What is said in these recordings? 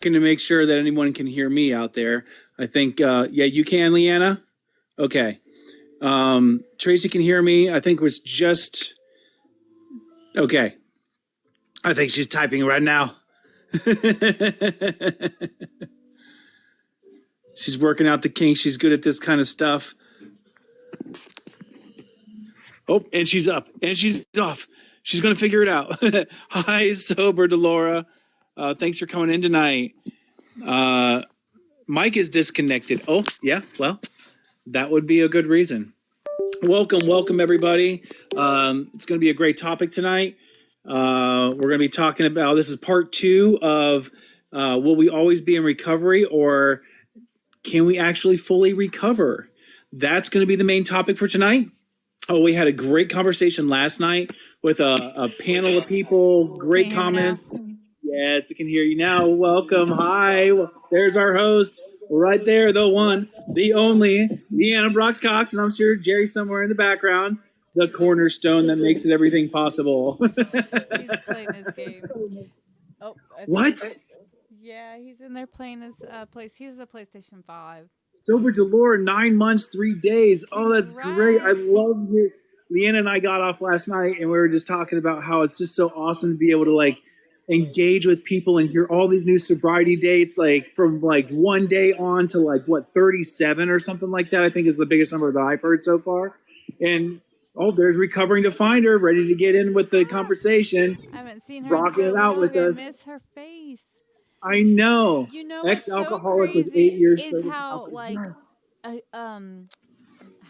to make sure that anyone can hear me out there. I think, yeah, you can, Leanna? Okay. Tracy can hear me. I think it was just, okay. I think she's typing right now. She's working out the kinks. She's good at this kind of stuff. Oh, and she's up and she's off. She's going to figure it out. Hi, Sober Delora. Thanks for coming in tonight. Mike is disconnected. Oh, yeah. Well, that would be a good reason. Welcome, everybody. It's going to be a great topic tonight. We're going to be talking about, this is part 2 of will we always be in recovery, or can we actually fully recover? That's going to be the main topic for tonight. Oh, we had a great conversation last night with a panel of people. Great comments. Yes, I can hear you now. Welcome. Hi. There's our host. Right there, the one, the only, Leanna Brox-Cox, and I'm sure Jerry somewhere in the background, the cornerstone that makes it everything possible. He's playing his game. Oh, what? Yeah, he's in there playing his place. He's a PlayStation 5. Sober Delore, 9 months, 3 days. Oh, that's great. I love it. Leanna and I got off last night, and we were just talking about how it's just so awesome to be able to, engage with people and hear all these new sobriety dates, from 1 day on to 37 or something like that. I think is the biggest number that I've heard so far. And there's Recovering to Find Her, ready to get in with the conversation. I haven't seen her rocking it out with us. I miss her face. I know. Ex-alcoholic with 8 years. Is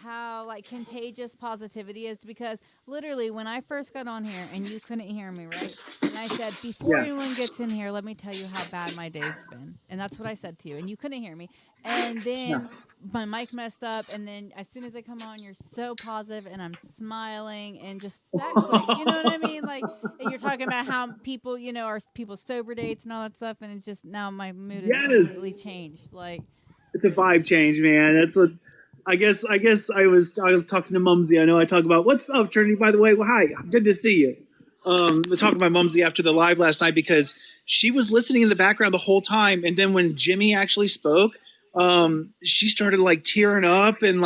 how contagious positivity is, because literally when I first got on here and you couldn't hear me, right? And I said, before anyone gets in here, let me tell you how bad my day's been. And that's what I said to you, and you couldn't hear me. And then my mic messed up, and then as soon as I come on, you're so positive and I'm smiling and just that quick, you know what I mean? And you're talking about how people, are people's sober dates and all that stuff, and it's just now my mood has completely changed. It's a vibe change, man. That's what I guess I was talking to Mumsy. I know I talk about, what's up, Trinity, by the way? Well, hi, good to see you. We're talking about Mumsy after the live last night because she was listening in the background the whole time, and then when Jimmy actually spoke, she started tearing up, and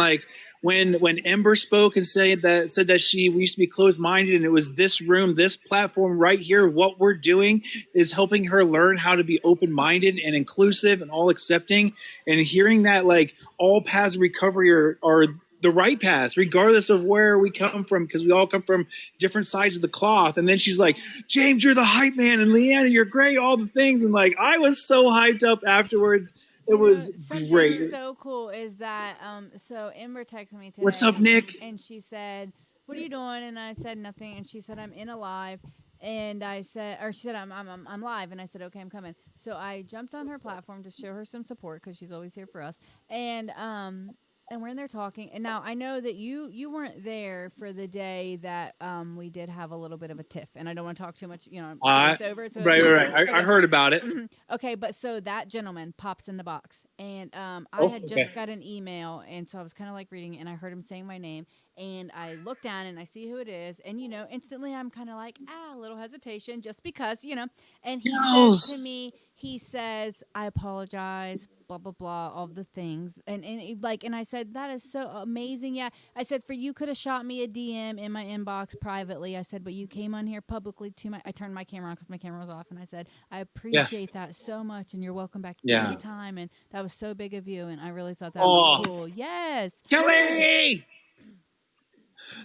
when Ember spoke and said that we used to be closed-minded, and it was this room, this platform right here, what we're doing is helping her learn how to be open-minded and inclusive and all accepting, and hearing that all paths of recovery are the right paths, regardless of where we come from, because we all come from different sides of the cloth. And then she's like, James, you're the hype man, and Leanna, you're great, all the things. And I was so hyped up afterwards. It was great. Something so cool is that so Ember texted me today. What's up, Nick? And she said, what are you doing? And I said nothing. And she said, I'm in a live. And I said, or she said, I'm live. And I said, okay, I'm coming. So I jumped on her platform to show her some support, because she's always here for us. And we're in there talking. And now I know that you weren't there for the day that we did have a little bit of a tiff. And I don't want to talk too much. It's over. It's over. Right. I heard about it. Okay, but so that gentleman pops in the box. And I had just got an email. And so I was kind of reading it. And I heard him saying my name. And I look down and I see who it is. And, instantly I'm kind of a little hesitation, just because, And he says to me, he says, I apologize, blah, blah, blah, all the things. And I said, that is so amazing. Yeah. I said, you could have shot me a DM in my inbox privately. I said, but you came on here publicly I turned my camera on because my camera was off. And I said, I appreciate that so much. And you're welcome back anytime. And that was so big of you. And I really thought that was cool. Yes. Kelly!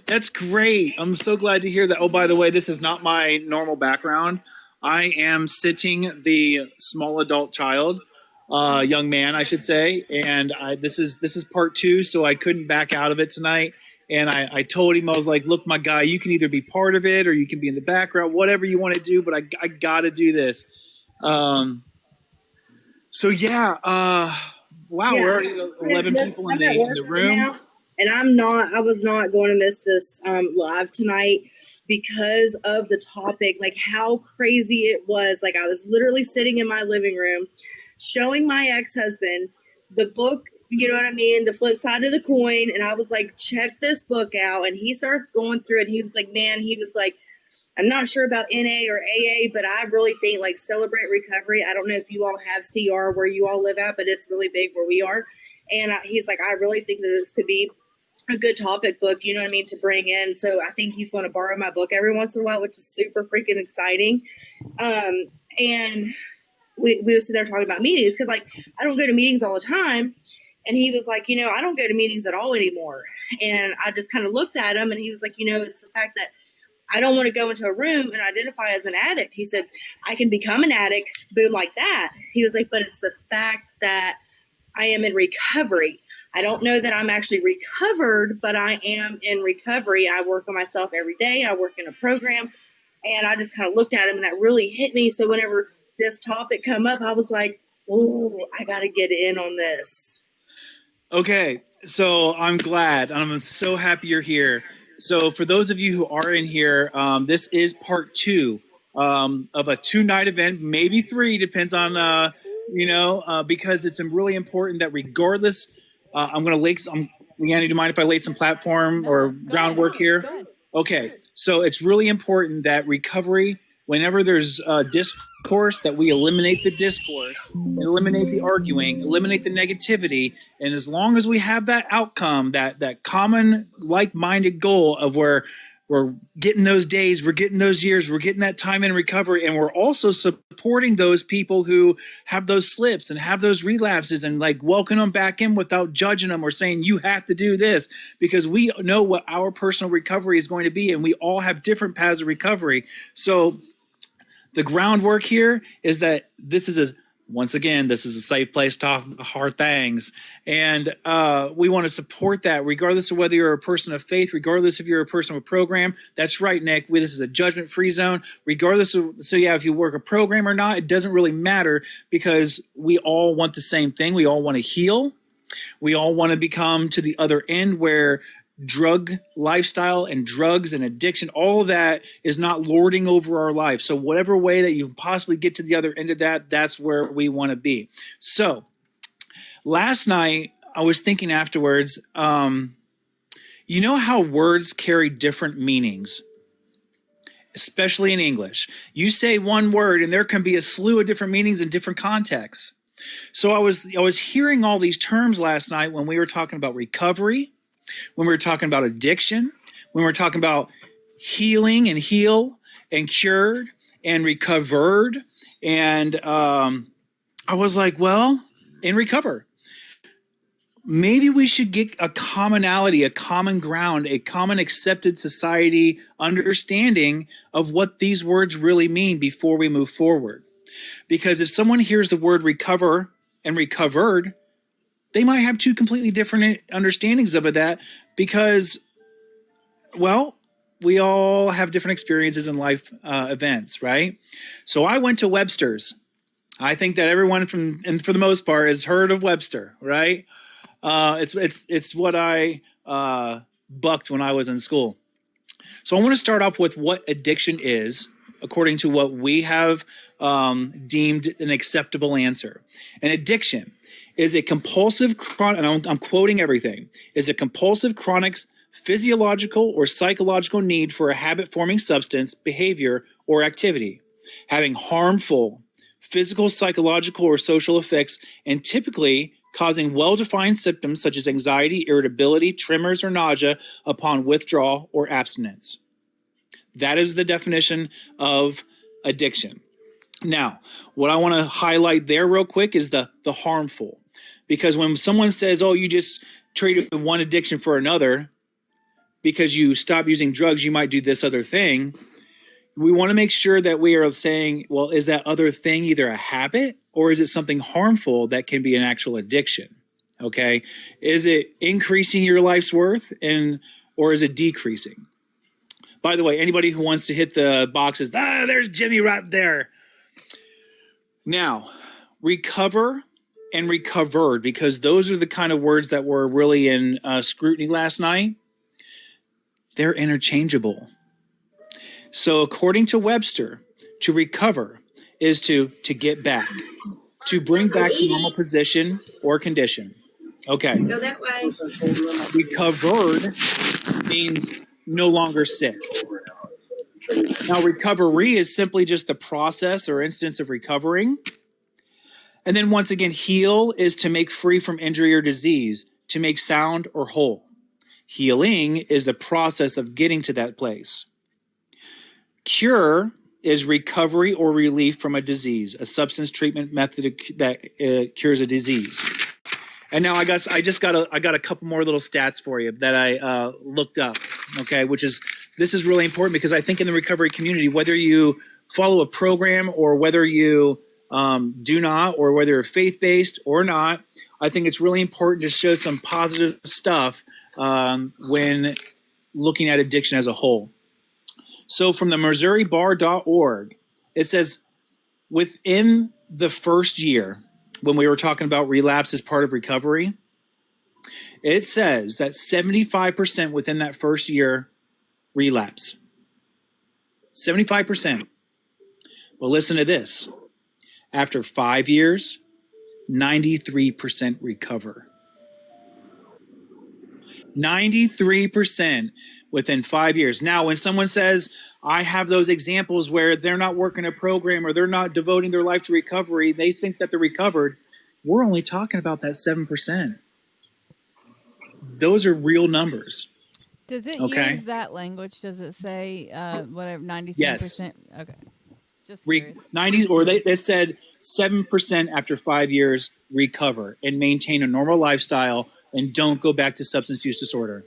That's great. I'm so glad to hear that. Oh, by the way, this is not my normal background. I am sitting the small adult child, young man, I should say. And this is part 2, so I couldn't back out of it tonight. And I told him, I was like, look, my guy, you can either be part of it or you can be in the background, whatever you want to do, but I got to do this. Wow, we're already 11 people in the room. And I was not going to miss this live tonight because of the topic, how crazy it was. I was literally sitting in my living room showing my ex-husband the book, you know what I mean? The flip side of the coin. And I was like, check this book out. And he starts going through it. And he was like, man, he was like, I'm not sure about NA or AA, but I really think like Celebrate Recovery. I don't know if you all have CR where you all live at, but it's really big where we are. And he's like, I really think that this could be a good topic book, you know what I mean, to bring in. So I think he's going to borrow my book every once in a while, which is super freaking exciting. And we were sitting there talking about meetings because, like, I don't go to meetings all the time. And he was like, I don't go to meetings at all anymore. And I just kind of looked at him, and he was like, it's the fact that I don't want to go into a room and identify as an addict. He said, I can become an addict, boom, like that. He was like, but it's the fact that I am in recovery. I don't know that I'm actually recovered, but I am in recovery. I work on myself every day. I work in a program. And I just kind of looked at him, and that really hit me. So whenever this topic come up, I was like, oh, I got to get in on this. Okay, so I'm glad. I'm so happy you're here. So for those of you who are in here, this is part 2 of a 2-night event, maybe 3, depends on, because it's really important that regardless, I'm going to lay some, Leanne, do you mind if I lay some platform or groundwork here? Go ahead. Okay, so it's really important that recovery, whenever there's discourse, that we eliminate the discourse, eliminate the arguing, eliminate the negativity. And as long as we have that outcome, that common like-minded goal of where we're getting those days, we're getting those years, we're getting that time in recovery, and we're also supporting those people who have those slips and have those relapses and like welcoming them back in without judging them or saying, you have to do this, because we know what our personal recovery is going to be, and we all have different paths of recovery. So the groundwork here is that this is a safe place to talk about hard things. And we want to support that regardless of whether you're a person of faith, regardless if you're a person of a program. That's right, Nick. This is a judgment-free zone. Regardless of, if you work a program or not, it doesn't really matter, because we all want the same thing. We all want to heal. We all want to become to the other end where drug lifestyle and drugs and addiction, all of that is not lording over our life. So whatever way that you possibly get to the other end of that, that's where we want to be. So last night I was thinking afterwards, you know how words carry different meanings, especially in English. You say one word and there can be a slew of different meanings in different contexts. So I was hearing all these terms last night when we were talking about recovery, when we were talking about addiction, when we were talking about healing and heal and cured and recovered. And I was like, well, and recover. Maybe we should get a commonality, a common ground, a common accepted society understanding of what these words really mean before we move forward. Because if someone hears the word recover and recovered, they might have 2 completely different understandings of that, because, well, we all have different experiences in life events, right? So I went to Webster's. I think that everyone for the most part has heard of Webster, right? It's what I bucked when I was in school. So I want to start off with what addiction is, according to what we have deemed an acceptable answer. An addiction is a compulsive chronic, and I'm quoting everything, is a compulsive chronic physiological or psychological need for a habit-forming substance, behavior, or activity, having harmful physical, psychological, or social effects, and typically causing well-defined symptoms such as anxiety, irritability, tremors, or nausea upon withdrawal or abstinence. That is the definition of addiction. Now, what I want to highlight there real quick is the harmful. Because when someone says, oh, you just traded one addiction for another because you stop using drugs, you might do this other thing. We want to make sure that we are saying, well, is that other thing either a habit or is it something harmful that can be an actual addiction? Okay. Is it increasing your life's worth or is it decreasing? By the way, anybody who wants to hit the boxes, there's Jimmy right there. Now, recover and recovered, because those are the kind of words that were really in scrutiny last night. They're interchangeable. So according to Webster, to recover is to get back, to bring back to normal position or condition. Okay. Go that way. Recovered means no longer sick. Now, recovery is simply just the process or instance of recovering. And then once again, heal is to make free from injury or disease, to make sound or whole. Healing is the process of getting to that place. Cure is recovery or relief from a disease, a substance treatment method that cures a disease. And now I got a couple more little stats for you that I looked up, okay, this is really important because I think in the recovery community, whether you follow a program or whether you do not, or whether you're faith-based or not, I think it's really important to show some positive stuff when looking at addiction as a whole. So from the MissouriBar.org, it says within the first year, when we were talking about relapse as part of recovery, it says that 75% within that first year relapse. 75%. Well, listen to this. After 5 years, 93% recover. 93% within 5 years. Now, when someone says, I have those examples where they're not working a program or they're not devoting their life to recovery, they think that they're recovered. We're only talking about that 7%. Those are real numbers. Does it use that language? Does it say whatever 97%? Yes. Okay. Just curious. 90, or they said 7% after 5 years recover and maintain a normal lifestyle and don't go back to substance use disorder.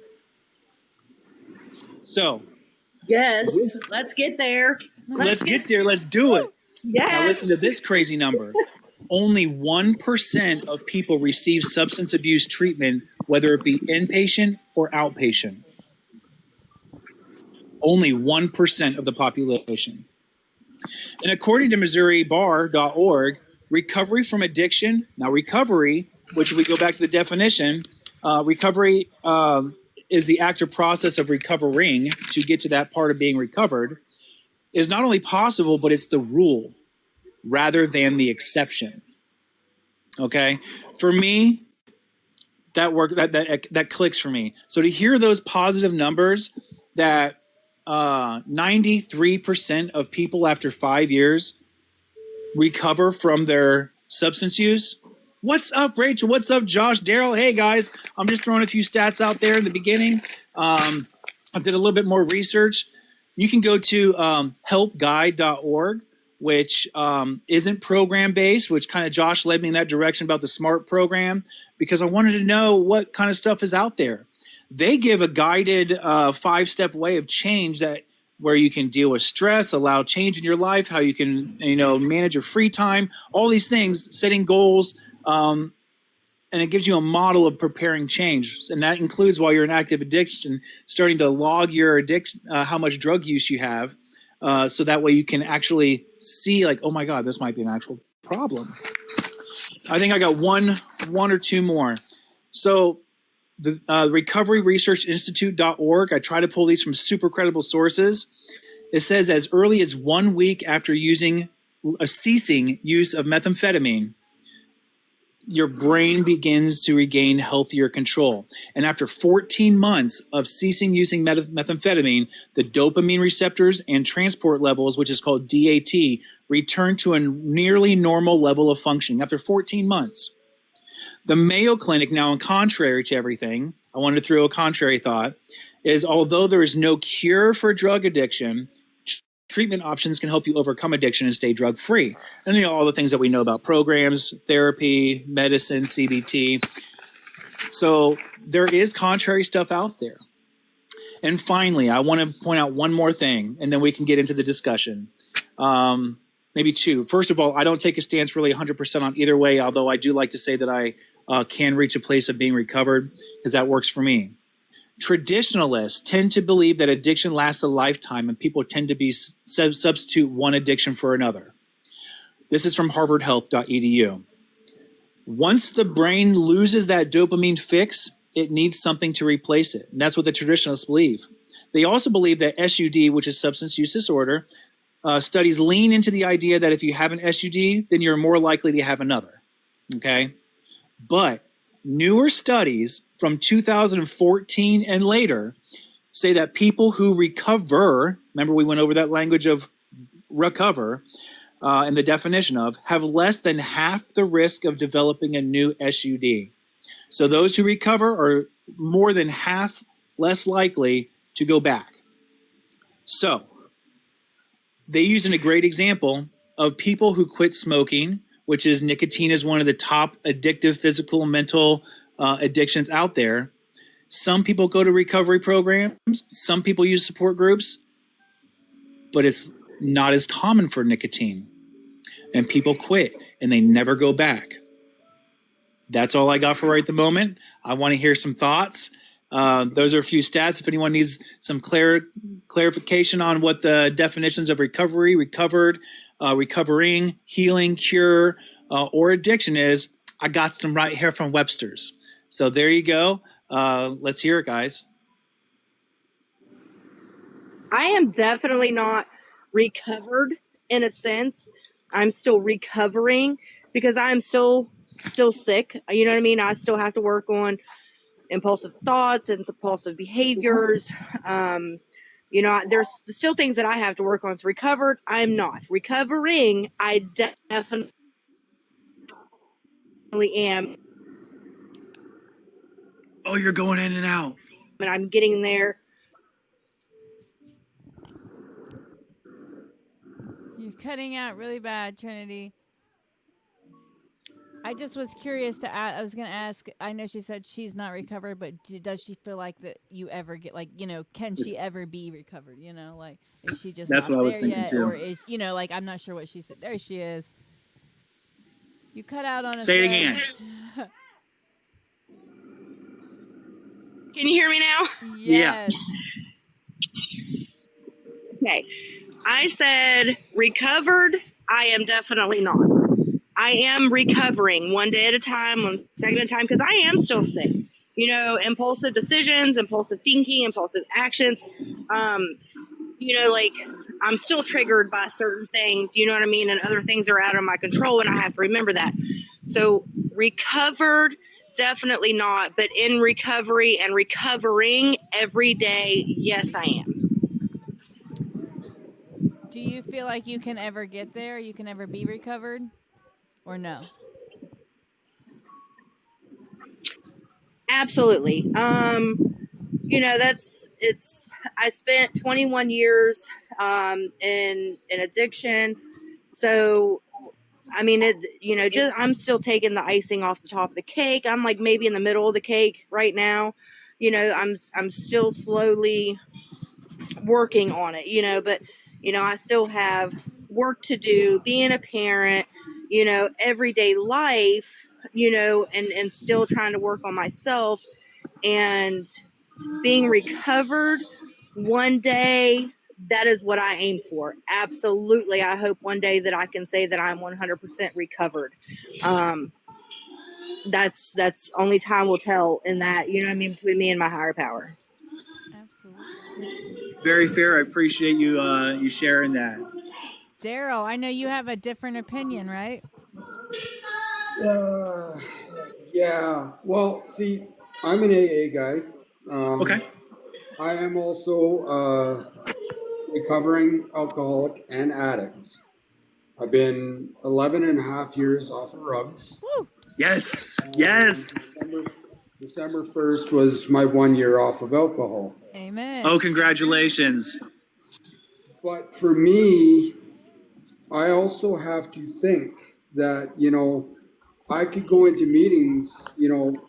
So, yes, let's get there. Let's get there. Let's do it. Yes. Now listen to this crazy number. Only 1% of people receive substance abuse treatment, whether it be inpatient or outpatient. Only 1% of the population. And according to MissouriBar.org, recovery from addiction, now recovery, which if we go back to the definition, recovery is the active process of recovering to get to that part of being recovered, is not only possible, but it's the rule rather than the exception. Okay? For me, that clicks for me. So to hear those positive numbers that 93% of people after 5 years recover from their substance use. What's up, Rachel? What's up, Josh? Daryl? Hey, guys. I'm just throwing a few stats out there in the beginning. I did a little bit more research. You can go to helpguide.org, which isn't program-based, which kind of Josh led me in that direction about the SMART program, because I wanted to know what kind of stuff is out there. They give a guided 5-step way of change where you can deal with stress, allow change in your life, how you can manage your free time, all these things, setting goals, and it gives you a model of preparing change. And that includes, while you're in active addiction, starting to log your addiction, how much drug use you have, so that way you can actually see, like, oh my God, this might be an actual problem. I think I got one or two more. So the Recovery Research Institute.org, I try to pull these from super credible sources. It says as early as 1 week after ceasing use of methamphetamine, your brain begins to regain healthier control. And after 14 months of ceasing using methamphetamine, the dopamine receptors and transport levels, which is called DAT, return to a nearly normal level of functioning after 14 months. The Mayo Clinic, now in contrary to everything, I wanted to throw a contrary thought, is although there is no cure for drug addiction, treatment options can help you overcome addiction and stay drug-free. And all the things that we know about programs, therapy, medicine, CBT. So there is contrary stuff out there. And finally, I want to point out one more thing, and then we can get into the discussion. Maybe two. First of all, I don't take a stance really 100% on either way, although I do like to say that I can reach a place of being recovered, because that works for me. Traditionalists tend to believe that addiction lasts a lifetime, and people tend to substitute one addiction for another. This is from harvardhealth.edu. Once the brain loses that dopamine fix, it needs something to replace it. And that's what the traditionalists believe. They also believe that SUD, which is substance use disorder, studies lean into the idea that if you have an SUD, then you're more likely to have another. Okay? But newer studies from 2014 and later say that people who recover, remember we went over that language of recover and the definition of, have less than half the risk of developing a new SUD. So those who recover are more than half less likely to go back. So they used a great example of people who quit smoking, which is nicotine is one of the top addictive physical and mental addictions out there. Some people go to recovery programs. Some people use support groups, but it's not as common for nicotine. And people quit and they never go back. That's all I got for right at the moment. I want to hear some thoughts. Those are a few stats. If anyone needs some clarification on what the definitions of recovery, recovered, recovering, healing, cure, or addiction is, I got some right here from Webster's. So there you go. Let's hear it, guys. I am definitely not recovered in a sense. I'm still recovering because I'm still sick. You know what I mean? I still have to work on impulsive thoughts and compulsive behaviors. There's still things that I have to work on. So recovered, I'm not. Recovering, I definitely am. Oh, you're going in and out. And I'm getting there. You're cutting out really bad, Trinity. I just was curious to ask. I was going to ask. I know she said she's not recovered, but does she feel like that you ever get can she ever be recovered? Is she just That's not what I was there thinking yet, too. or is I'm not sure what she said. There she is. You cut out on us. Say it again. Can you hear me now? Yes. Okay. I said recovered. I am definitely not. I am recovering one day at a time, one second at a time, because I am still sick. Impulsive decisions, impulsive thinking, impulsive actions. I'm still triggered by certain things, you know what I mean? And other things are out of my control, and I have to remember that. So recovered, definitely not. But in recovery and recovering every day, yes, I am. Do you feel like you can ever get there? You can ever be recovered? Or no? Absolutely. I spent 21 years in addiction. So I'm still taking the icing off the top of the cake. I'm like maybe in the middle of the cake right now. I'm still slowly working on it, but I still have work to do, being a parent, everyday life, and still trying to work on myself and being recovered one day. That is what I aim for. Absolutely. I hope one day that I can say that I'm 100% recovered. That's only time will tell in that, between me and my higher power. Absolutely. Very fair. I appreciate you sharing that. Daryl, I know you have a different opinion, right? Yeah. Well, see, I'm an AA guy. Okay. I am also a recovering alcoholic and addict. I've been 11 and a half years off of drugs. Woo! Yes. Yes. December 1st was my 1 year off of alcohol. Amen. Oh, congratulations. But for me, I also have to think that, I could go into meetings,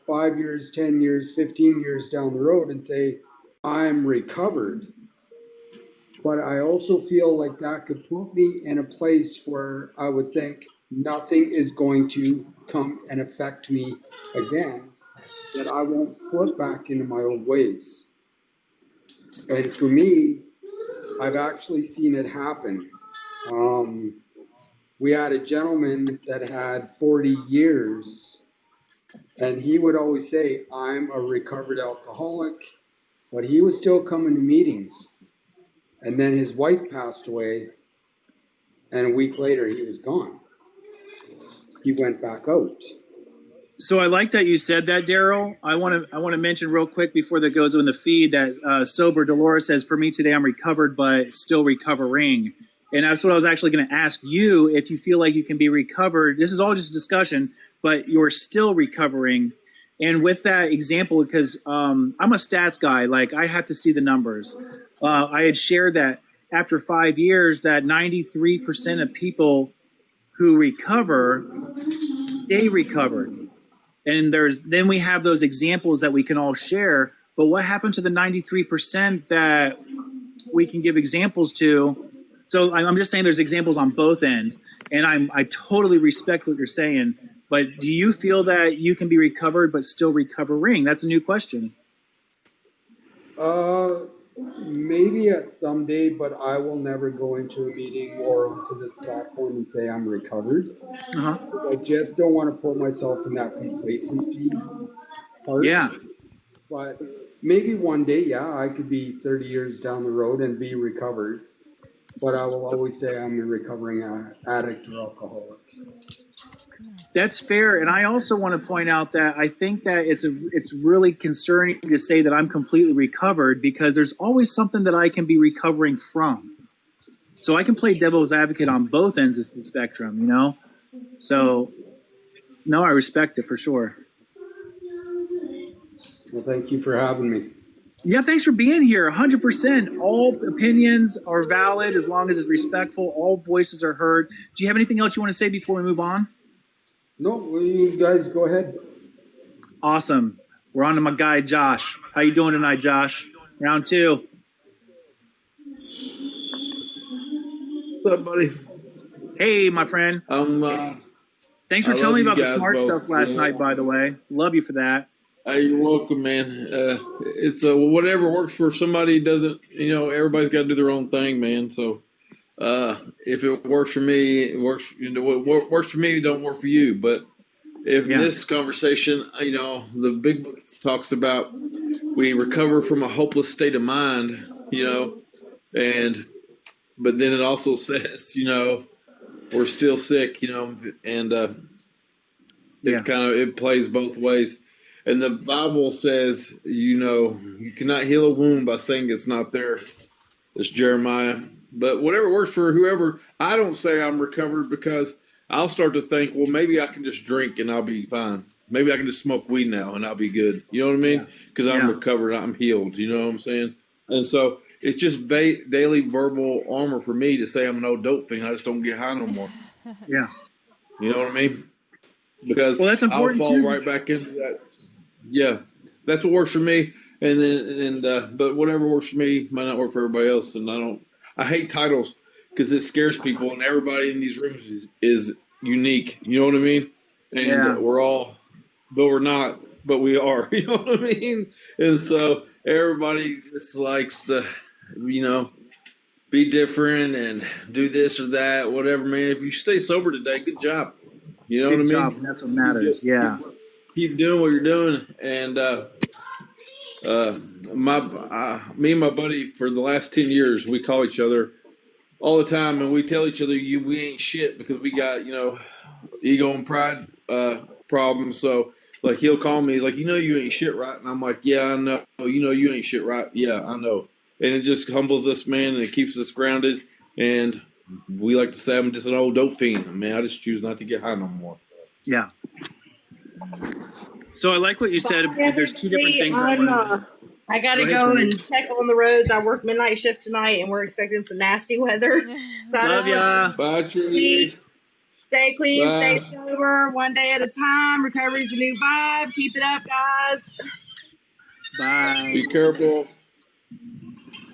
5 years, 10 years, 15 years down the road and say, I'm recovered. But I also feel like that could put me in a place where I would think nothing is going to come and affect me again, that I won't slip back into my old ways. And for me, I've actually seen it happen. We had a gentleman that had 40 years, and he would always say, I'm a recovered alcoholic, but he was still coming to meetings. And then his wife passed away, and a week later he was gone. He went back out. So I like that you said that, Daryl. I want to mention real quick before that goes in the feed that sober Dolores says, "For me today, I'm recovered, but still recovering." And that's what I was actually going to ask you, if you feel like you can be recovered. This is all just discussion, but you're still recovering. And with that example, because I'm a stats guy, like I have to see the numbers. I had shared that after 5 years, that 93% of people who recover stay recovered. And then we have those examples that we can all share. But what happened to the 93% that we can give examples to? So I'm just saying there's examples on both ends, and I totally respect what you're saying. But do you feel that you can be recovered but still recovering? That's a new question. Maybe at some day, but I will never go into a meeting or onto this platform and say I'm recovered. Uh-huh. I just don't want to put myself in that complacency part. Yeah. But maybe one day, yeah, I could be 30 years down the road and be recovered. But I will always say I'm a recovering addict or alcoholic. That's fair, and I also want to point out that I think that it's really concerning to say that I'm completely recovered, because there's always something that I can be recovering from. So I can play devil's advocate on both ends of the spectrum, you know? So, no, I respect it for sure. Well, thank you for having me. Yeah, thanks for being here. 100%. All opinions are valid as long as it's respectful. All voices are heard. Do you have anything else you want to say before we move on? No, well, you guys go ahead. Awesome. We're on to my guy, Josh. How you doing tonight, Josh? Round 2. What's up, buddy? Hey, my friend. Thanks for telling me about the smart stuff last night, by the way. Love you for that. You're welcome, man. It's whatever works for somebody doesn't, everybody's got to do their own thing, man. So if it works for me, it works. What works for me don't work for you. But if this conversation, the big book talks about we recover from a hopeless state of mind, but then it also says, we're still sick, and it's it plays both ways. And the Bible says, you cannot heal a wound by saying it's not there. It's Jeremiah. But whatever works for whoever, I don't say I'm recovered, because I'll start to think, well, maybe I can just drink and I'll be fine. Maybe I can just smoke weed now and I'll be good. You know what I mean? Because I'm recovered, I'm healed. You know what I'm saying? And so it's just daily verbal armor for me to say I'm an old dope fiend. I just don't get high no more. Yeah. You know what I mean? Because that's important I'll fall too. right back into that. Yeah, that's what works for me. But whatever works for me might not work for everybody else. And I hate titles because it scares people, and everybody in these rooms is unique. You know what I mean? And we're all, but we're not, but we are. You know what I mean? And so everybody just likes to, be different and do this or that, whatever, man. If you stay sober today, good job. You know what I mean? Job. That's what matters. Keep doing what you're doing. And me and my buddy for the last 10 years, we call each other all the time, and we tell each other we ain't shit because we got ego and pride problems. So like he'll call me like, you ain't shit, right? And I'm like, yeah, I know. You ain't shit, right? Yeah, I know. And it just humbles us, man, and it keeps us grounded. And we like to say I'm just an old dope fiend, man. I just choose not to get high no more. Yeah. So I like what you said. There's two different things. I got to go and check on the roads. I work midnight shift tonight, and we're expecting some nasty weather. Love ya. Bye, Trudy. Stay clean, Bye. stay sober, one day at a time. Recovery's a new vibe. Keep it up, guys. Bye. Be careful.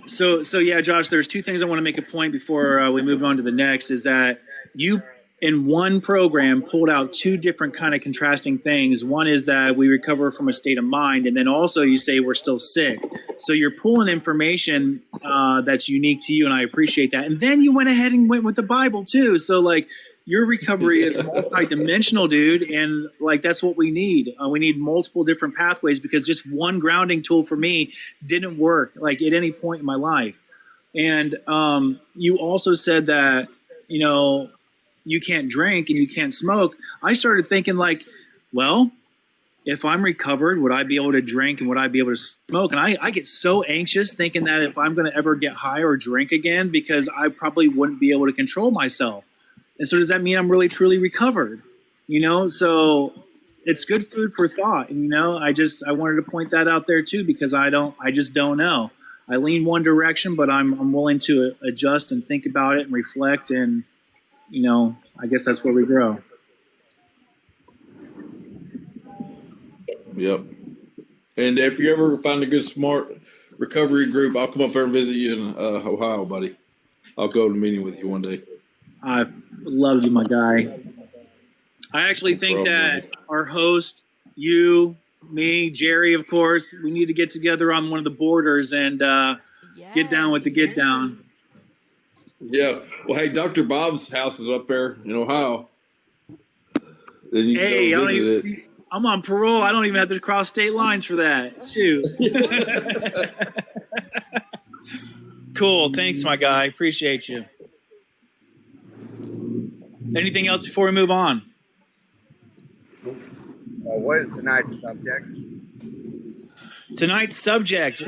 So yeah, Josh, there's two things I want to make a point before we move on to the next, is that you in one program pulled out two different kind of contrasting things. One is that we recover from a state of mind, and then also you say we're still sick. So you're pulling information that's unique to you, and I appreciate that. And then you went ahead and went with the Bible too. So like your recovery is multi-dimensional, dude, and like that's what we need. We need multiple different pathways, because just one grounding tool for me didn't work like at any point in my life. And you also said that, you can't drink and you can't smoke. I started thinking like, well, if I'm recovered, would I be able to drink and would I be able to smoke? And I get so anxious thinking that if I'm going to ever get high or drink again, because I probably wouldn't be able to control myself. And so does that mean I'm really, truly recovered? So it's good food for thought. And, I wanted to point that out there too, because I just don't know. I lean one direction, but I'm willing to adjust and think about it and reflect. And, I guess that's where we grow. Yep. And if you ever find a good, smart recovery group, I'll come up there and visit you in Ohio, buddy. I'll go to a meeting with you one day. I love you, my guy. I actually think that our host, you, me, Jerry, of course, we need to get together on one of the borders and get down with the get down. Yeah. Well, hey, Dr. Bob's house is up there in Ohio. Then you can go visit it. I'm on parole. I don't even have to cross state lines for that. Shoot. Cool. Thanks, my guy. Appreciate you. Anything else before we move on? What is tonight's subject? Tonight's subject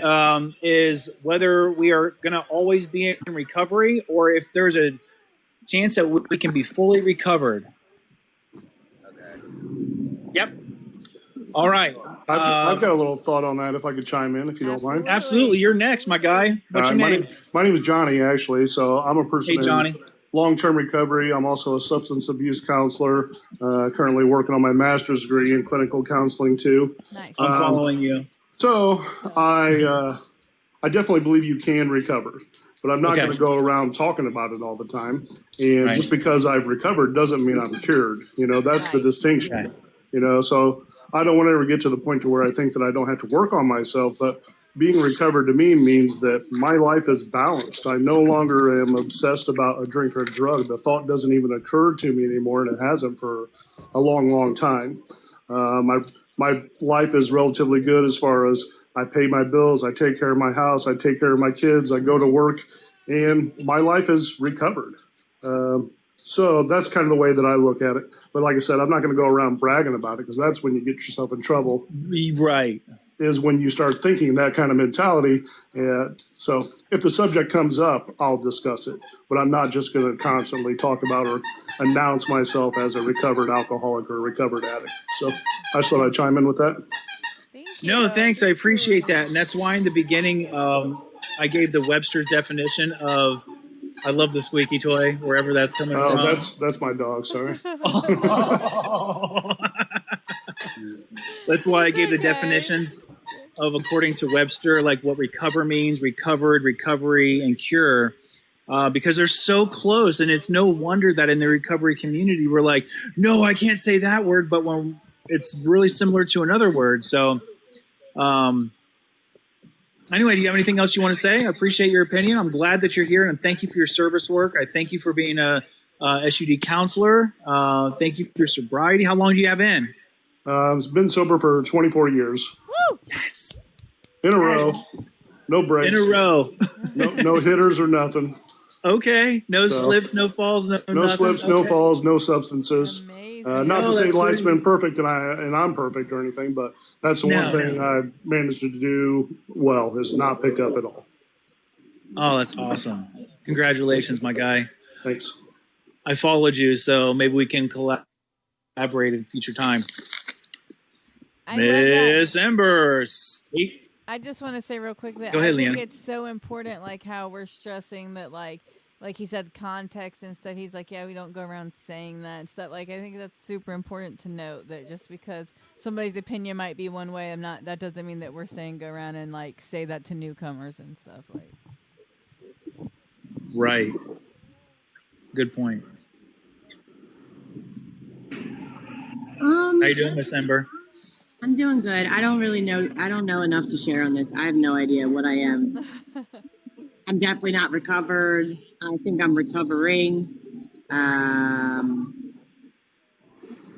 is whether we are going to always be in recovery or if there's a chance that we can be fully recovered. Okay. Yep. All right. I've got a little thought on that if I could chime in, if you don't mind. Absolutely. You're next, my guy. What's your name? My name is Johnny, actually. So I'm a person Johnny. in long-term recovery. I'm also a substance abuse counselor, currently working on my master's degree in clinical counseling too. Nice. I'm following you. So I definitely believe you can recover, but I'm not going to go around talking about it all the time. And just because I've recovered doesn't mean I'm cured. That's the distinction. So I don't want to ever get to the point to where I think that I don't have to work on myself, but being recovered to me means that my life is balanced. I no longer am obsessed about a drink or a drug. The thought doesn't even occur to me anymore, and it hasn't for a long, long time. My life is relatively good as far as I pay my bills, I take care of my house, I take care of my kids, I go to work, and my life is recovered. So that's kind of the way that I look at it. But like I said, I'm not going to go around bragging about it because that's when you get yourself in trouble. Right. Is when you start thinking that kind of mentality. So if the subject comes up, I'll discuss it. But I'm not just going to constantly talk about or announce myself as a recovered alcoholic or a recovered addict. So I just thought I'd chime in with that. Thank you. No, thanks. I appreciate that. And that's why in the beginning I gave the Webster's definition of I love the squeaky toy, wherever that's coming from. Oh, that's my dog, sorry. That's why I gave the definitions of, according to Webster, like what recover means, recovered, recovery, and cure, because they're so close. And it's no wonder that in the recovery community, we're like, no, I can't say that word, but when it's really similar to another word. So anyway, do you have anything else you want to say? I appreciate your opinion. I'm glad that you're here, and thank you for your service work. I thank you for being a SUD counselor. Thank you for your sobriety. How long do you have in? I've been sober for 24 years. Woo! Yes. In a row. No breaks. In a row. No hitters or nothing. Okay. No slips, no falls, no nothing. Slips, no falls, no substances. Amazing. Not to say life's great. been perfect and I'm perfect or anything, but that's the one thing I've managed to do well is not pick up at all. Oh, that's awesome. Congratulations, my guy. Thanks. I followed you, so maybe we can collaborate in future time. Miss Ember. I just want to say real quick that Go ahead, I think Leanna. it's so important, like how we're stressing that, like he said, context and stuff. He's like, yeah, we don't go around saying that and stuff. Like, I think that's super important to note that just because somebody's opinion might be one way, that doesn't mean that we're saying go around and like say that to newcomers and stuff. Like, Right. Good point. How you doing, Miss Ember? I'm doing good. I don't really know. I don't know enough to share on this. I have no idea what I am. I'm definitely not recovered. I think I'm recovering.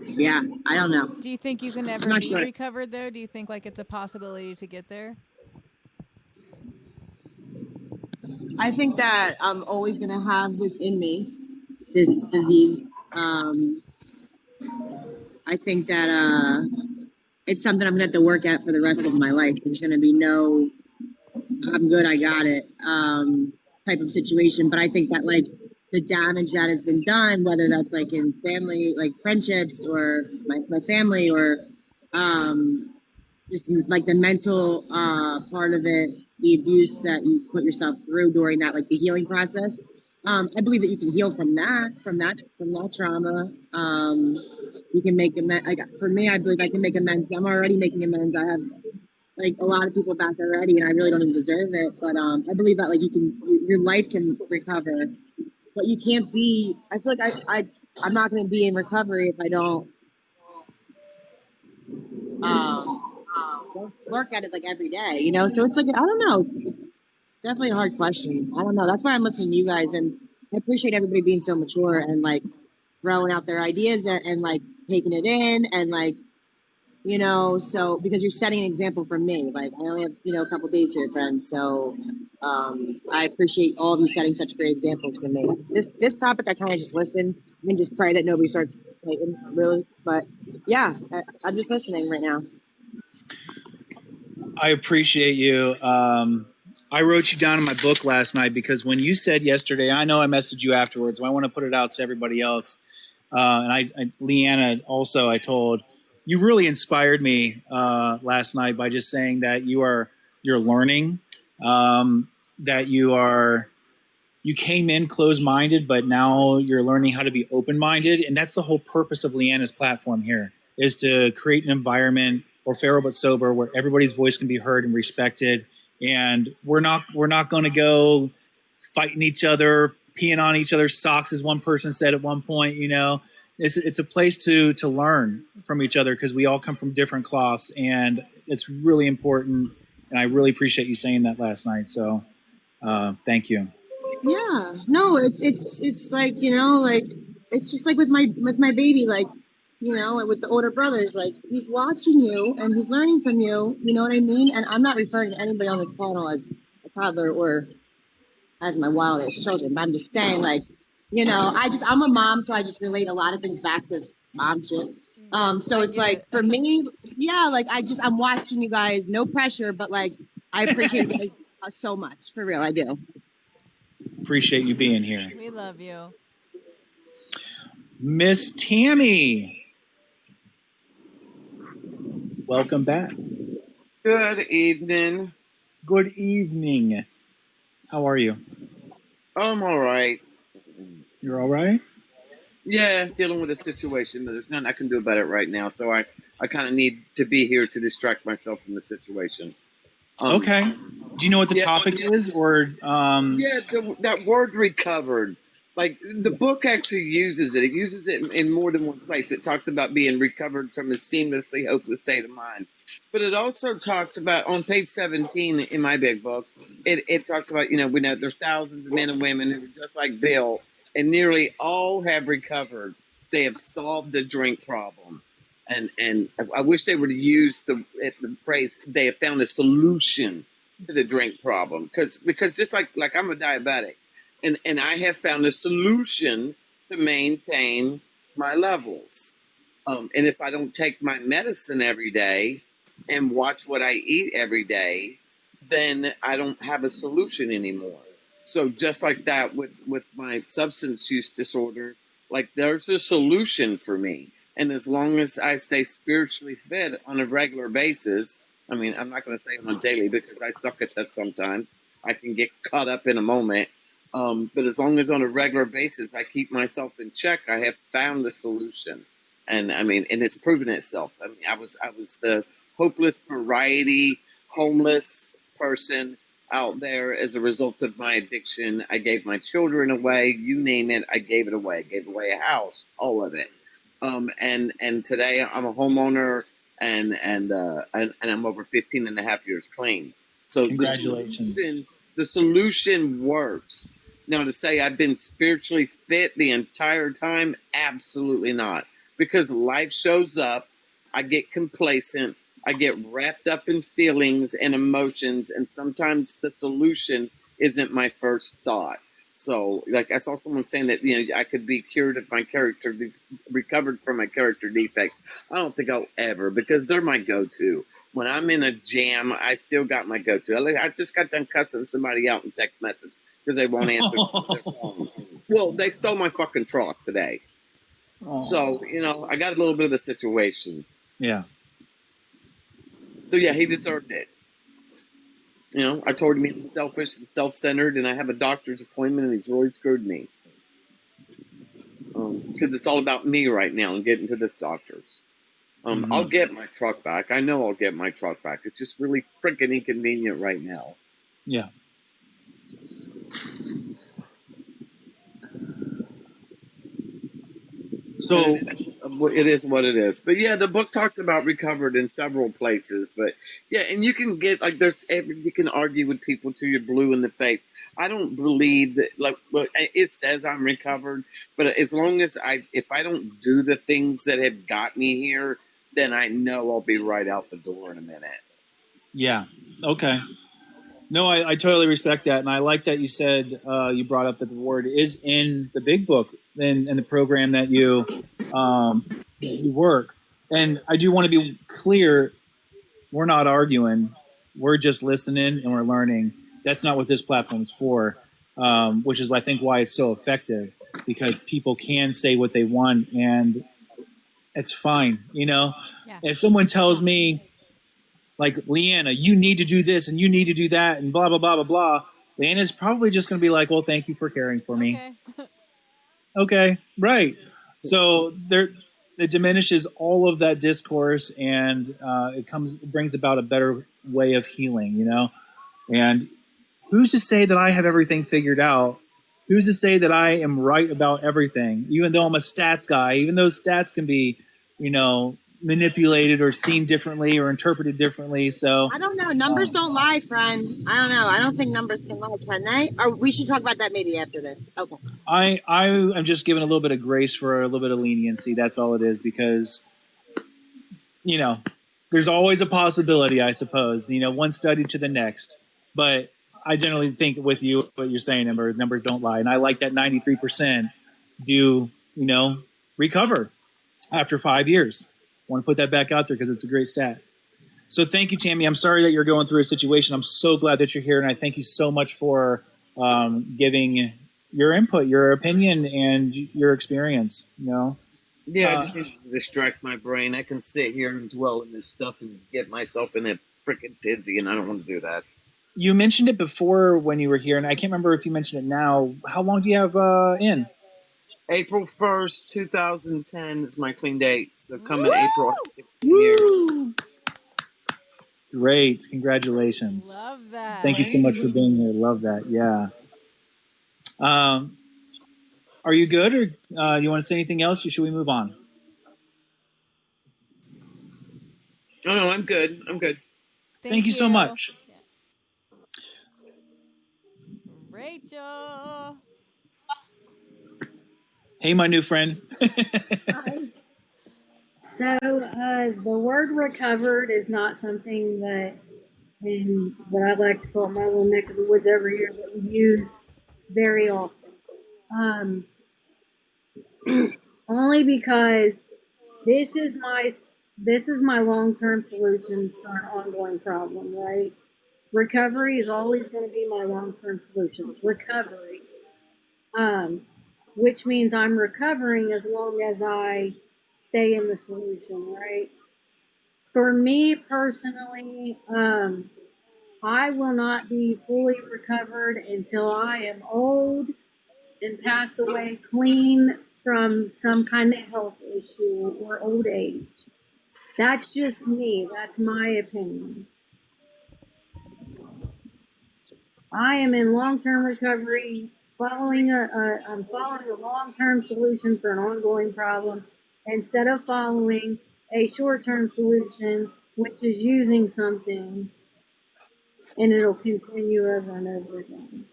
Yeah, I don't know. do you think you can ever not be sure. recovered though? Do you think like it's a possibility to get there? I think that I'm always going to have this in me, this disease. I think that it's something I'm gonna have to work at for the rest of my life. There's gonna be no I'm good, I got it type of situation. But I think that like the damage that has been done, whether that's like in family, like friendships or my family or just like the mental part of it, the abuse that you put yourself through during that, like the healing process. I believe that you can heal from that trauma. You can make amends. Like for me, I believe I can make amends. I'm already making amends. I have like a lot of people back already, and I really don't even deserve it. But I believe that like your life can recover, but you can't be. I feel like I'm not going to be in recovery if I don't work at it like every day, you know? So it's like, I don't know. Definitely a hard question. I don't know. That's why I'm listening to you guys. And I appreciate everybody being so mature and like throwing out their ideas and like taking it in and like, you know, so because you're setting an example for me. Like I only have, you know, a couple days here, friends. So I appreciate all of you setting such great examples for me. This topic, I kind of just listen and just pray that nobody starts fighting, really. But yeah, I'm just listening right now. I appreciate you. I wrote you down in my book last night because when you said yesterday, I know I messaged you afterwards, but I want to put it out to everybody else. And Leanna also, I told you really inspired me last night by just saying that you're learning, that you came in closed-minded, but now you're learning how to be open-minded. And that's the whole purpose of Leanna's platform here, is to create an environment, or feral but sober, where everybody's voice can be heard and respected. And we're not going to go fighting each other, peeing on each other's socks, as one person said at one point. You know, it's a place to learn from each other because we all come from different cloths, and it's really important. And I really appreciate you saying that last night. So thank you. Yeah, no, it's like, you know, like it's just like with my baby, like, you know, with the older brothers, like he's watching you and he's learning from you, you know what I mean? And I'm not referring to anybody on this panel as a toddler or as my wildest children, but I'm just saying, like, you know, I'm a mom, so I just relate a lot of things back to mom shit. So it's like for me, yeah, like I'm watching you guys, no pressure, but like I appreciate you guys so much, for real, I do. Appreciate you being here. We love you. Miss Tammy. Welcome back. Good evening. Good evening. How are you? I'm all right. You're all right? Yeah, dealing with a situation. There's nothing I can do about it right now, so I kind of need to be here to distract myself from the situation. Okay. Do you know what the topic is, or? Yeah, that word "recovered." Like the book actually uses it. It uses it in more than one place. It talks about being recovered from a seamlessly hopeless state of mind, but it also talks about on page 17 in my big book. It talks about, you know, we know there's thousands of men and women who are just like Bill, and nearly all have recovered. They have solved the drink problem. And I wish they would have used the phrase they have found a solution to the drink problem, because just like I'm a diabetic, and I have found a solution to maintain my levels. And if I don't take my medicine every day and watch what I eat every day, then I don't have a solution anymore. So just like that with my substance use disorder, like there's a solution for me. And as long as I stay spiritually fit on a regular basis, I mean, I'm not going to say on a daily because I suck at that sometimes. I can get caught up in a moment. But as long as on a regular basis I keep myself in check, I have found the solution. And I mean, and it's proven itself. I mean, I was the hopeless variety, homeless person out there as a result of my addiction. I gave my children away, you name it, I gave it away. I gave away a house, all of it. And today I'm a homeowner and I'm over 15 and a half years clean. So congratulations. The solution works. Now, to say I've been spiritually fit the entire time, absolutely not. Because life shows up, I get complacent, I get wrapped up in feelings and emotions, and sometimes the solution isn't my first thought. So, like, I saw someone saying that, I could be cured of my character, recovered from my character defects. I don't think I'll ever, because they're my go-to. When I'm in a jam, I still got my go-to. I just got done cussing somebody out in text message because they won't answer their phone. Well, they stole my fucking truck today. So, I got a little bit of a situation. Yeah. So, yeah, he deserved it. I told him he's selfish and self-centered, and I have a doctor's appointment, and he's really screwed me. Because it's all about me right now and getting to this doctor's. I'll get my truck back. I know I'll get my truck back. It's just really freaking inconvenient right now. Yeah. So it is what it is. But yeah, the book talks about recovered in several places. But yeah, and you can get you can argue with people till you're blue in the face. I don't believe that. It says I'm recovered, but as long as if I don't do the things that have got me here, then I know I'll be right out the door in a minute. Yeah. Okay. No, I totally respect that. And I like that you said, you brought up that the word is in the big book and the program that you work. And I do want to be clear. We're not arguing. We're just listening and we're learning. That's not what this platform is for, which is, I think, why it's so effective, because people can say what they want and it's fine. Yeah. If someone tells me, like, Leanna, you need to do this and you need to do that and blah, blah, blah, blah, blah, Leanna's probably just going to be like, well, thank you for caring for me. Okay. Right. So it diminishes all of that discourse, and it brings about a better way of healing, and who's to say that I have everything figured out? Who's to say that I am right about everything, even though I'm a stats guy, even though stats can be, manipulated or seen differently or interpreted differently. So I don't know. Numbers don't lie, friend. I don't know. I don't think numbers can lie, can they? Or we should talk about that maybe after this. Okay. I am just giving a little bit of grace for a little bit of leniency. That's all it is, because, there's always a possibility, I suppose, one study to the next. But I generally think with you, what you're saying, numbers don't lie. And I like that 93% do, recover after 5 years. I want to put that back out there because it's a great stat. So thank you, Tammy. I'm sorry that you're going through a situation. I'm so glad that you're here, and I thank you so much for giving your input, your opinion, and your experience. Yeah, I just need to distract my brain. I can sit here and dwell in this stuff and get myself in a freaking dizzy, and I don't want to do that. You mentioned it before when you were here, and I can't remember if you mentioned it now. How long do you have in? April 1st, 2010 is my clean date. So coming April, 16 years. Great. Congratulations. Love that. Thank you so much for being here. Love that. Yeah. Are you good, or you want to say anything else, or should we move on? Oh, no, I'm good. I'm good. Thank you so much. Rachel. Hey, my new friend. Hi. So the word recovered is not something that I like to call my little neck of the woods over here that we use very often. Only because this is my long-term solution for an ongoing problem, right? Recovery is always going to be my long-term solution. Recovery. Which means I'm recovering as long as I stay in the solution, right? For me personally, I will not be fully recovered until I am old and pass away clean from some kind of health issue or old age. That's just me. That's my opinion. I am in long-term recovery. I'm following a long-term solution for an ongoing problem instead of following a short-term solution, which is using something, and it'll continue over and over again.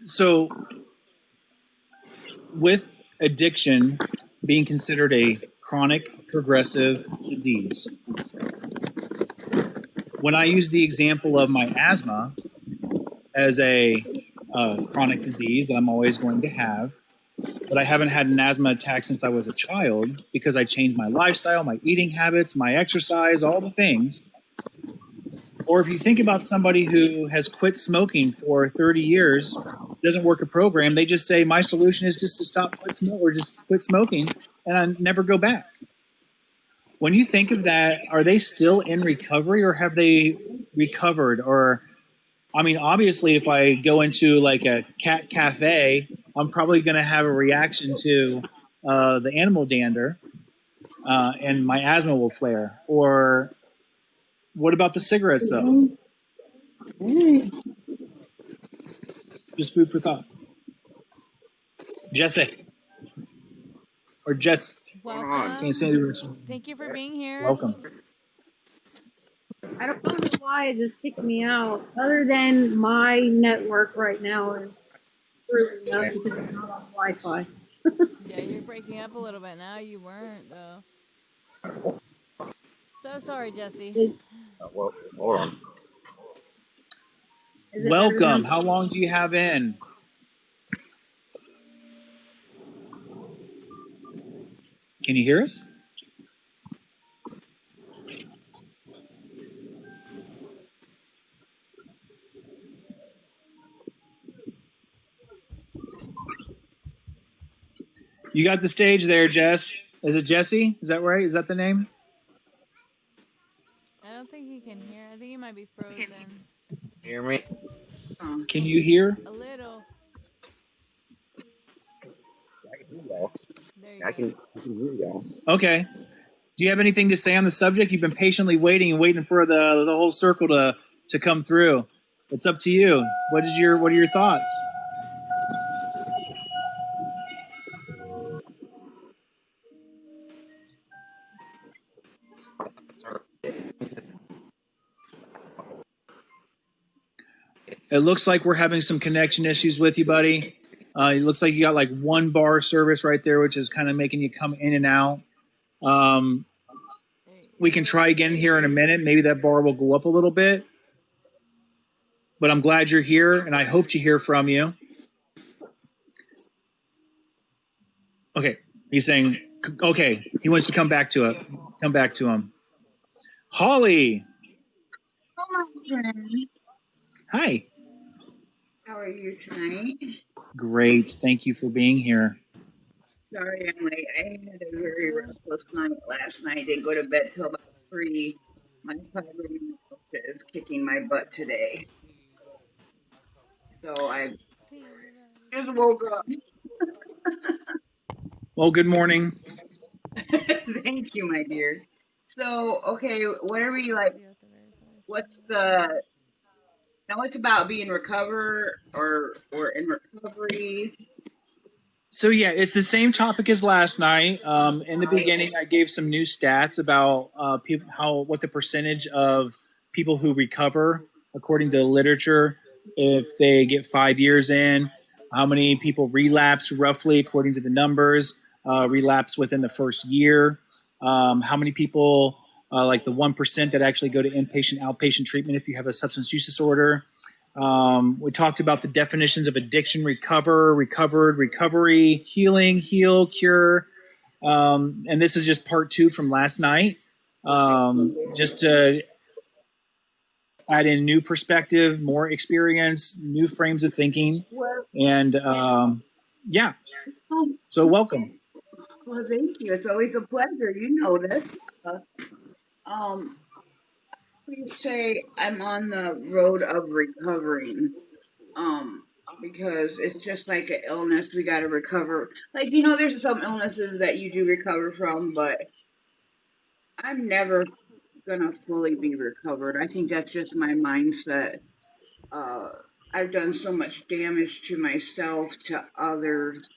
So, with addiction being considered a chronic progressive disease, when I use the example of my asthma, as a chronic disease that I'm always going to have. But I haven't had an asthma attack since I was a child because I changed my lifestyle, my eating habits, my exercise, all the things. Or if you think about somebody who has quit smoking for 30 years, doesn't work a program, they just say, my solution is just to just quit smoking and I never go back. When you think of that, are they still in recovery or have they recovered? Or, I mean, obviously, if I go into like a cat cafe, I'm probably going to have a reaction to the animal dander and my asthma will flare. Or what about the cigarettes, though? Just food for thought. Jesse. Or Jess. Welcome. Can't say the Thank you for being here. Welcome. I don't know why it just kicked me out. Other than my network right now is screwing up because I'm not on Wi-Fi. Yeah, you're breaking up a little bit now. You weren't though. So sorry, Jesse. Well, hold on. Welcome. How long do you have in? Can you hear us? You got the stage there, Jess. Is it Jesse? Is that right? Is that the name? I don't think he can hear. I think he might be frozen. Hear me? Can you hear? A little. I can hear y'all. There you I go. can hear y'all. Okay. Do you have anything to say on the subject? You've been patiently waiting for the whole circle to come through. It's up to you. What are your thoughts? It looks like we're having some connection issues with you, buddy. It looks like you got like one bar service right there, which is kind of making you come in and out. We can try again here in a minute. Maybe that bar will go up a little bit. But I'm glad you're here, and I hope to hear from you. Okay, he's saying, okay, he wants to come back to it. Come back to him. Holly. Hello, friend. Hi. How are you tonight? Great. Thank you for being here. Sorry I'm late. I had a very restless night last night. Didn't go to bed till about 3. My 5-year-old is kicking my butt today. So I just woke up. Well, good morning. Thank you, my dear. So, okay, what are we like? What's the... Now it's about being recovered or in recovery. So yeah, it's the same topic as last night. In the beginning, I gave some new stats about what the percentage of people who recover, according to the literature, if they get 5 years in, how many people relapse roughly according to the numbers, relapse within the first year, how many people like the 1% that actually go to inpatient, outpatient treatment if you have a substance use disorder. We talked about the definitions of addiction: recover, recovered, recovery, healing, heal, cure. And this is just part 2 from last night. Just to add in new perspective, more experience, new frames of thinking. And yeah, so welcome. Well, thank you. It's always a pleasure. You know this. Please say I'm on the road of recovering. Because it's just like an illness we got to recover. Like, there's some illnesses that you do recover from, but I'm never gonna fully be recovered. I think that's just my mindset. I've done so much damage to myself, to others.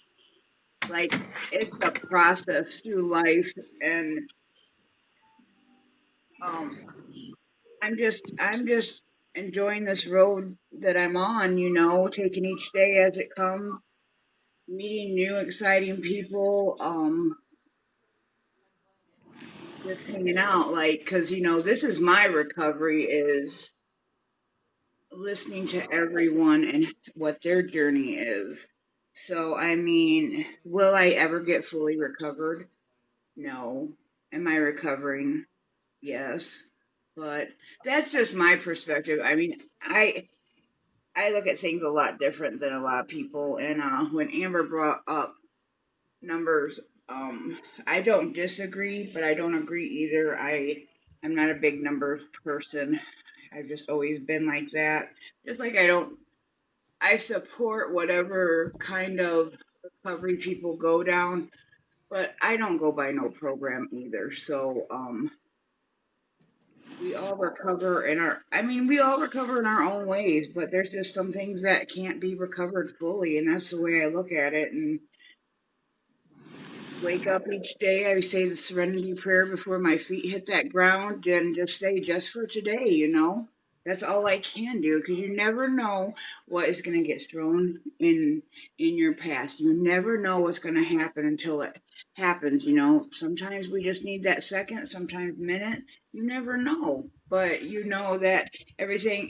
Like, it's a process through life, and I'm just enjoying this road that I'm on, taking each day as it comes, meeting new exciting people, just hanging out, like, because this is my recovery, is listening to everyone and what their journey is. So, I mean, will I ever get fully recovered? No. Am I recovering? Yes. But that's just my perspective. I mean, I look at things a lot different than a lot of people. And when Amber brought up numbers, I don't disagree, but I don't agree either. I'm not a big numbers person. I've just always been like that. Just like I support whatever kind of recovery people go down, but I don't go by no program either. So, we all recover we all recover in our own ways, but there's just some things that can't be recovered fully, and that's the way I look at it. And wake up each day, I say the serenity prayer before my feet hit that ground and just say, just for today, That's all I can do because you never know what is going to get thrown in your path. You never know what's going to happen until it happens, Sometimes we just need that second, sometimes minute. You never know. But you know that everything,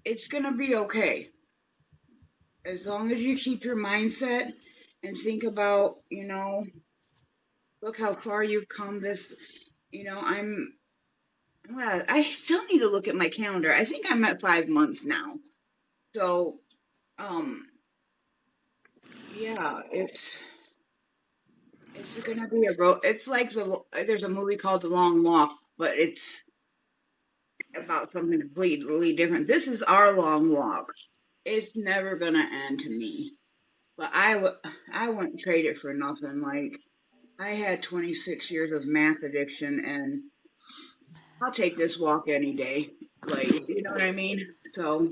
it's going to be okay. As long as you keep your mindset and think about, look how far you've come well, I still need to look at my calendar. I think I'm at 5 months now. So, yeah, it's gonna be a road. It's like there's a movie called The Long Walk, but it's about something completely different. This is our long walk. It's never gonna end to me, but I wouldn't trade it for nothing. Like I had 26 years of math addiction, and I'll take this walk any day. Like, you know what I mean? So,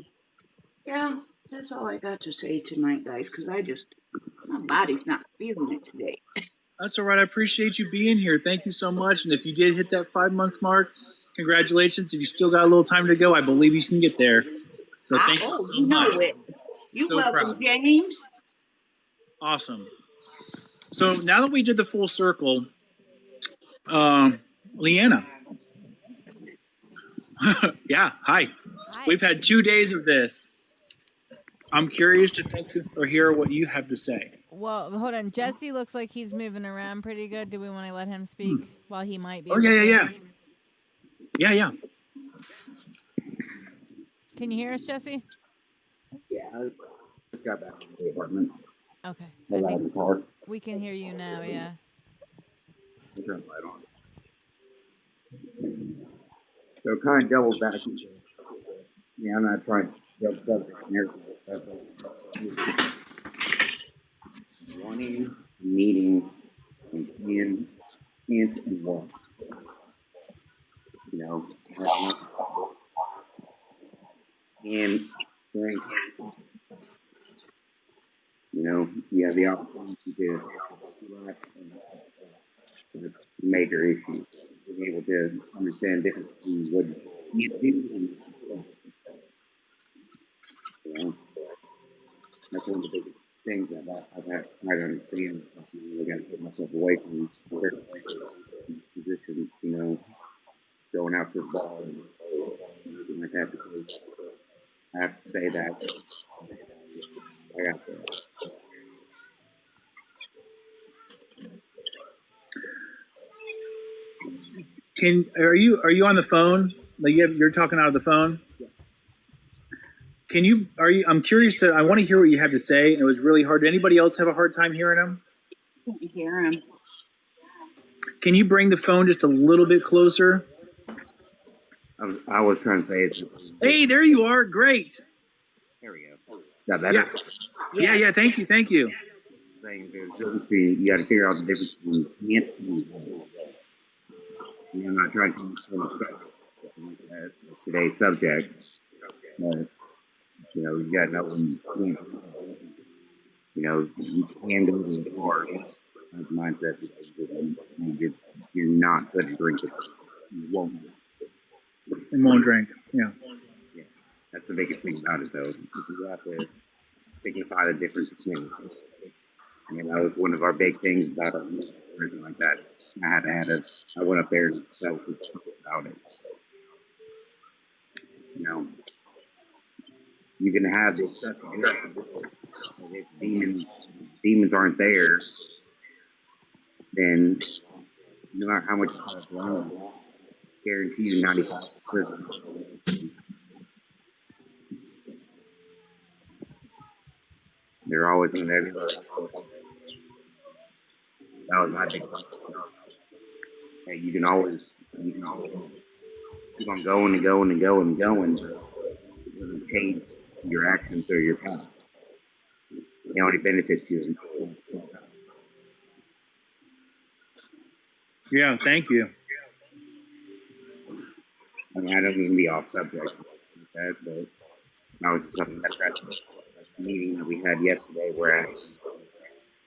yeah, that's all I got to say tonight, guys, because my body's not feeling it today. That's all right. I appreciate you being here. Thank you so much. And if you did hit that 5 months mark, congratulations. If you still got a little time to go, I believe you can get there. So thank you so much. It. You're so welcome, proud. James. Awesome. So now that we did the full circle, Leanna. Yeah, hi. We've had 2 days of this. I'm curious to think or hear what you have to say. Well, hold on. Jesse looks like he's moving around pretty good. Do we want to let him speak while he might be? Oh, yeah. Yeah. Can you hear us, Jesse? Yeah, I just got back to the apartment. Okay. I think the car. We can hear you now, yeah. I'll turn the light on. So kind of double back. Yeah, I'm not trying to double subject and everything. Wanting, meeting, and and walk. And drink. You have the opportunity to relax and major issues. Being able to understand different things, what you do. That's one of the biggest things that I've had to try to understand. I got to put myself away from certain positions, going out to the ball and everything like that, because I have to say that I got that. Are you on the phone? Like you're talking out of the phone? Yeah. I'm curious I want to hear what you have to say. It was really hard. Did anybody else have a hard time hearing him? Can't hear him. Can you bring the phone just a little bit closer? I was trying to say it's. Hey, there you are. Great. There we go. Is that better? Yeah. Thank you. Saying you got to figure out the difference between can't and I'm not trying to today's subject, but you got to know when you can go to the bar. Mindset you're not going to drink it. You won't. And won't drink. Yeah. That's the biggest thing about it, though. You have to signify the difference between. That was one of our big things about it, everything like that. I went up there and felt about it. you can have this stuff. If demons aren't there, then no matter how much you learn, guarantee you 95 prison. They're always in there. That was my big question. Hey, you can always keep on going and going and going and going. It doesn't change your actions or your path. It only benefits you. Yeah, thank you. I mean, I don't mean to be off subject with that, but I was just talking about that meeting that we had yesterday where I was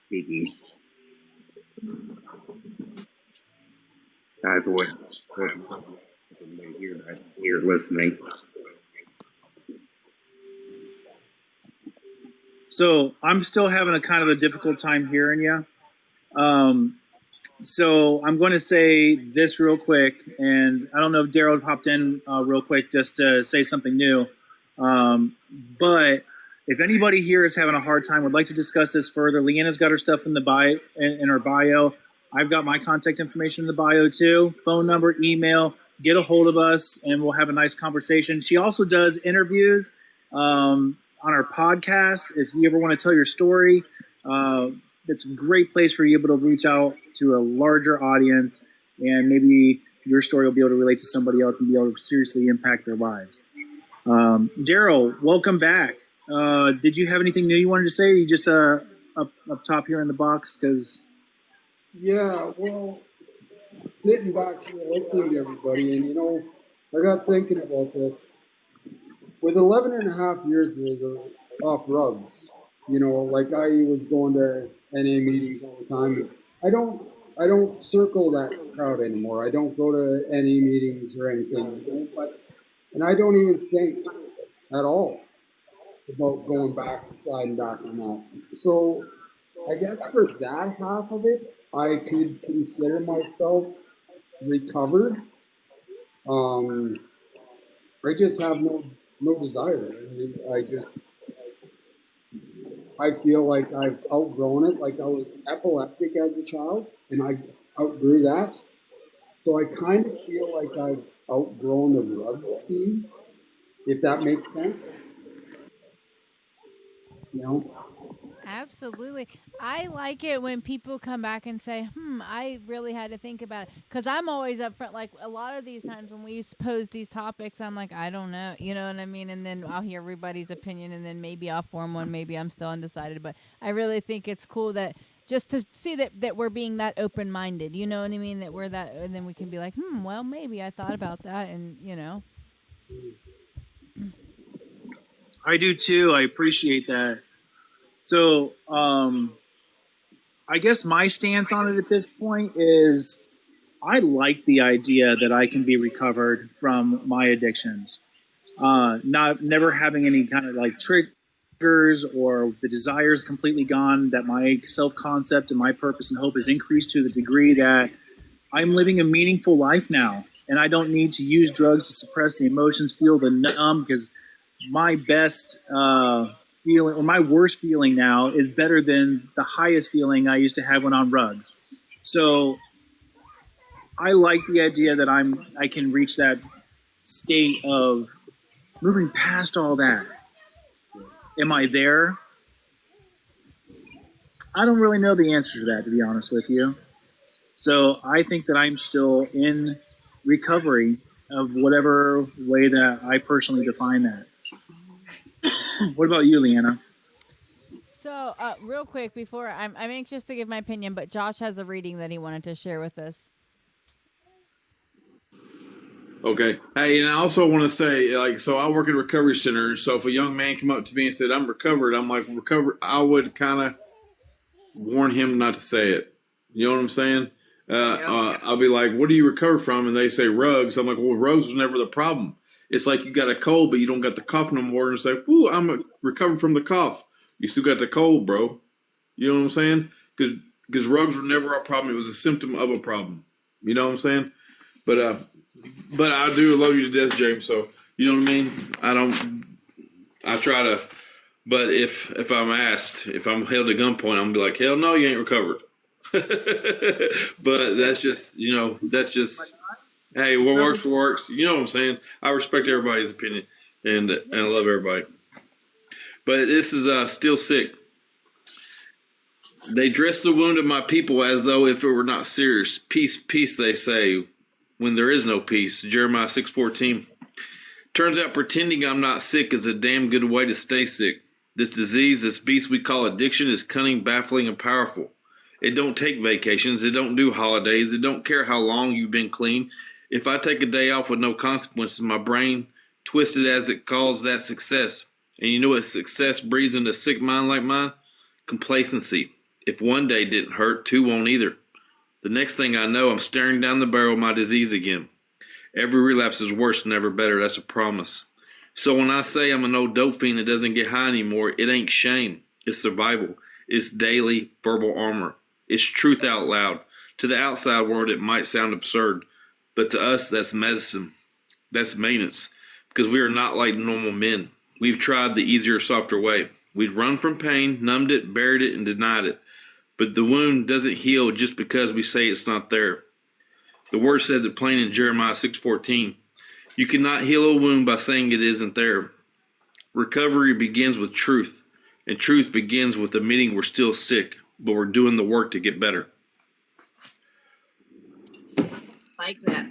speaking. Guys, what here listening. So I'm still having a kind of a difficult time hearing you. So I'm going to say this real quick, and I don't know if Daryl popped in real quick just to say something new. But if anybody here is having a hard time, would like to discuss this further, Leanna's got her stuff in the bio, in her bio. I've got my contact information in the bio too. Phone number, email. Get a hold of us, and we'll have a nice conversation. She also does interviews on our podcast. If you ever want to tell your story, it's a great place for you able to reach out to a larger audience, and maybe your story will be able to relate to somebody else and be able to seriously impact their lives. Daryl, welcome back. Did you have anything new you wanted to say? Or you just up top here in the box? Yeah, well, sitting back here listening to everybody, and I got thinking about this. With 11 and a half years off drugs, like I was going to NA meetings all the time. I don't circle that crowd anymore. I don't go to NA meetings or anything, and I don't even think at all about going back and sliding back on that. So I guess for that half of it, I could consider myself recovered. I just have no desire. I feel like I've outgrown it. Like I was epileptic as a child, and I outgrew that. So I kind of feel like I've outgrown the drug scene, if that makes sense. Absolutely. I like it when people come back and say, I really had to think about it. Because I'm always up front. Like a lot of these times when we pose these topics, I'm like, I don't know. You know what I mean? And then I'll hear everybody's opinion, and then maybe I'll form one. Maybe I'm still undecided. But I really think it's cool that just to see that we're being that open-minded. You know what I mean? That we're that, and then we can be like, well, maybe I thought about that. And, I do too. I appreciate that. So, I guess my stance on it at this point is I like the idea that I can be recovered from my addictions. Never having any kind of like triggers or the desires completely gone, that my self-concept and my purpose and hope is increased to the degree that I'm living a meaningful life now. And I don't need to use drugs to suppress the emotions, feel the numb, because my best feeling or my worst feeling now is better than the highest feeling I used to have when on drugs. So I like the idea that I can reach that state of moving past all that. Am I there? I don't really know the answer to that, to be honest with you. So I think that I'm still in recovery of whatever way that I personally define that. What about you, Leanna? So, real quick, before I'm anxious to give my opinion, but Josh has a reading that he wanted to share with us. Okay. Hey, and I also want to say, so I work at a recovery center. So if a young man come up to me and said, I'm recovered, I'm like, recovered, I would kind of warn him not to say it. You know what I'm saying? I'll be like, what do you recover from? And they say rugs. I'm like, well, rugs was never the problem. It's like you got a cold, but you don't got the cough no more. And it's like, ooh, I'm recovered from the cough. You still got the cold, bro. You know what I'm saying? Because rugs were never a problem. It was a symptom of a problem. You know what I'm saying? But I do love you to death, James. So, you know what I mean? I try to, but if I'm asked, if I'm held at gunpoint, I'm gonna be like, hell no, you ain't recovered. But that's just, hey, what works works. You know what I'm saying? I respect everybody's opinion, and I love everybody. But this is still sick. They dress the wound of my people as though if it were not serious. Peace, peace, they say, when there is no peace. Jeremiah 6:14. Turns out pretending I'm not sick is a damn good way to stay sick. This disease, this beast we call addiction, is cunning, baffling, and powerful. It don't take vacations. It don't do holidays. It don't care how long you've been clean. If I take a day off with no consequences, my brain twisted as it calls that success. And you know what success breeds in a sick mind like mine? Complacency. If one day didn't hurt, two won't either. The next thing I know, I'm staring down the barrel of my disease again. Every relapse is worse, never better. That's a promise. So when I say I'm an old dope fiend that doesn't get high anymore, it ain't shame. It's survival. It's daily verbal armor. It's truth out loud. To the outside world, it might sound absurd, but to us, that's medicine. That's maintenance, because we are not like normal men. We've tried the easier, softer way. We'd run from pain, numbed it, buried it, and denied it. But the wound doesn't heal just because we say it's not there. The word says it plain in Jeremiah 6:14. You cannot heal a wound by saying it isn't there. Recovery begins with truth, and truth begins with admitting we're still sick, but we're doing the work to get better. Like that.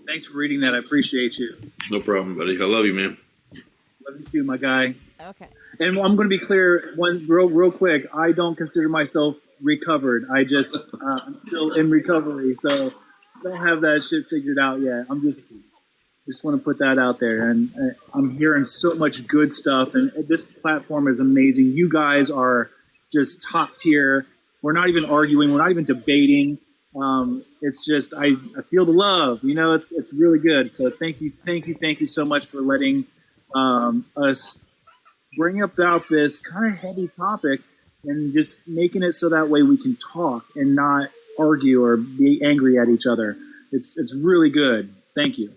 Thanks for reading that. I appreciate you. No problem, buddy. I love you, man. Love you too, my guy. Okay. And I'm going to be clear, real quick. I don't consider myself recovered. I just I'm still in recovery, so I don't have that shit figured out yet. I'm just want to put that out there, and I'm hearing so much good stuff, and this platform is amazing. You guys are just top tier. We're not even arguing. We're not even debating. It's just I feel the love. It's really good. So thank you so much for letting us bring about this kind of heavy topic and just making it so that way we can talk and not argue or be angry at each other. It's really good. Thank you.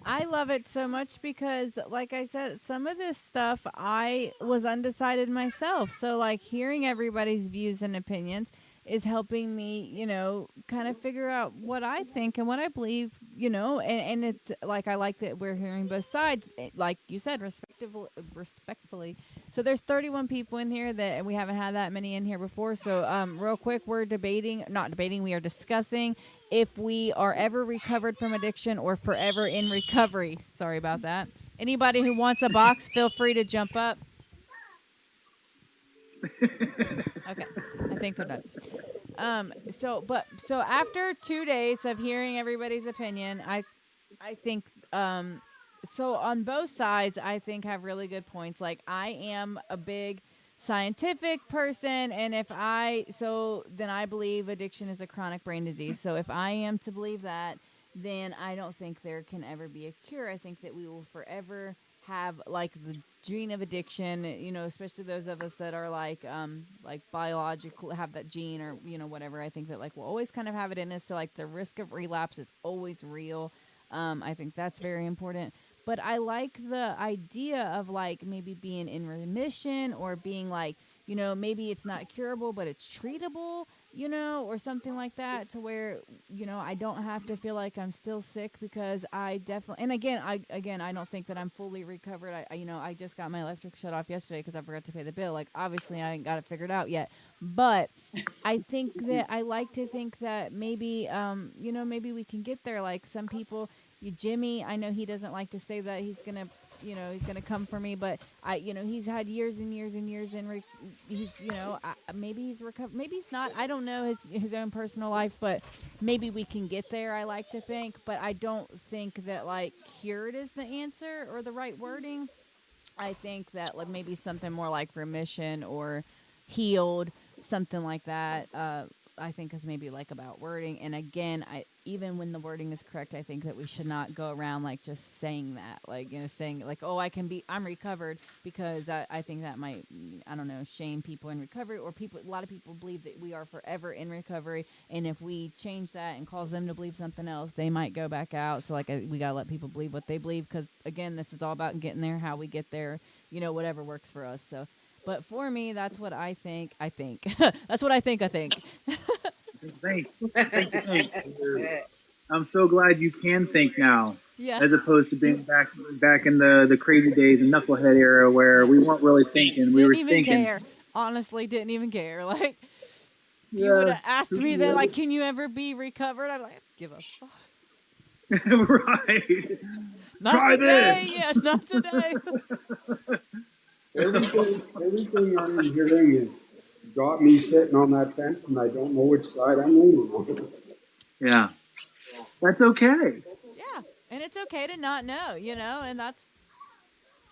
I love it so much because, like I said, some of this stuff I was undecided myself. So, like, hearing everybody's views and opinions is helping me, kind of figure out what I think and what I believe, and it's like I like that we're hearing both sides, like you said, respectfully. So there's 31 people in here and we haven't had that many in here before. So real quick, we're not debating, we are discussing if we are ever recovered from addiction or forever in recovery. Sorry about that. Anybody who wants a box, feel free to jump up. Okay, I think they're done. So after 2 days of hearing everybody's opinion, I think so on both sides I think have really good points. Like, I am a big scientific person, and then I believe addiction is a chronic brain disease. So if I am to believe that, then I don't think there can ever be a cure. I think that we will forever have like the gene of addiction, especially those of us that are like biological, have that gene, or whatever. I think that like we'll always kind of have it in us, so like the risk of relapse is always real. I think that's very important. But I like the idea of like maybe being in remission, or being like, maybe it's not curable, but it's treatable, or something like that, to where, I don't have to feel like I'm still sick, because I definitely, and again, I don't think that I'm fully recovered. I just got my electric shut off yesterday because I forgot to pay the bill. Like, obviously I ain't got it figured out yet, but I think that I like to think that maybe, maybe we can get there. Like some people, Jimmy, I know he doesn't like to say that he's gonna come for me, but he's had years and years and years he's, maybe he's recovered, maybe he's not. I don't know his own personal life, but maybe we can get there. I like to think, but I don't think that like cured is the answer or the right wording. I think that like maybe something more like remission or healed, something like that. I think is maybe like about wording. And again, even when the wording is correct, I think that we should not go around like just saying that, like, saying like, oh, I'm recovered, because I think that might, I don't know, shame people in recovery, or a lot of people believe that we are forever in recovery. And if we change that and cause them to believe something else, they might go back out. So like, we got to let people believe what they believe, because again, this is all about getting there, how we get there, whatever works for us. So, but for me, that's what I think. That's what I think. Thank you. I'm so glad you can think now, Yeah. as opposed to being back in the crazy days and knucklehead era where we weren't really thinking. We were Didn't even thinking. care. Honestly, didn't even care. Like, you would Yeah. have asked me that, like, can you ever be recovered? I'm like, give a fuck. Right. Not Try today. this. Yeah, not today. Everything I'm hearing is got me sitting on that fence, and I don't know which side I'm leaning on. Yeah. That's okay. Yeah, and it's okay to not know, and it's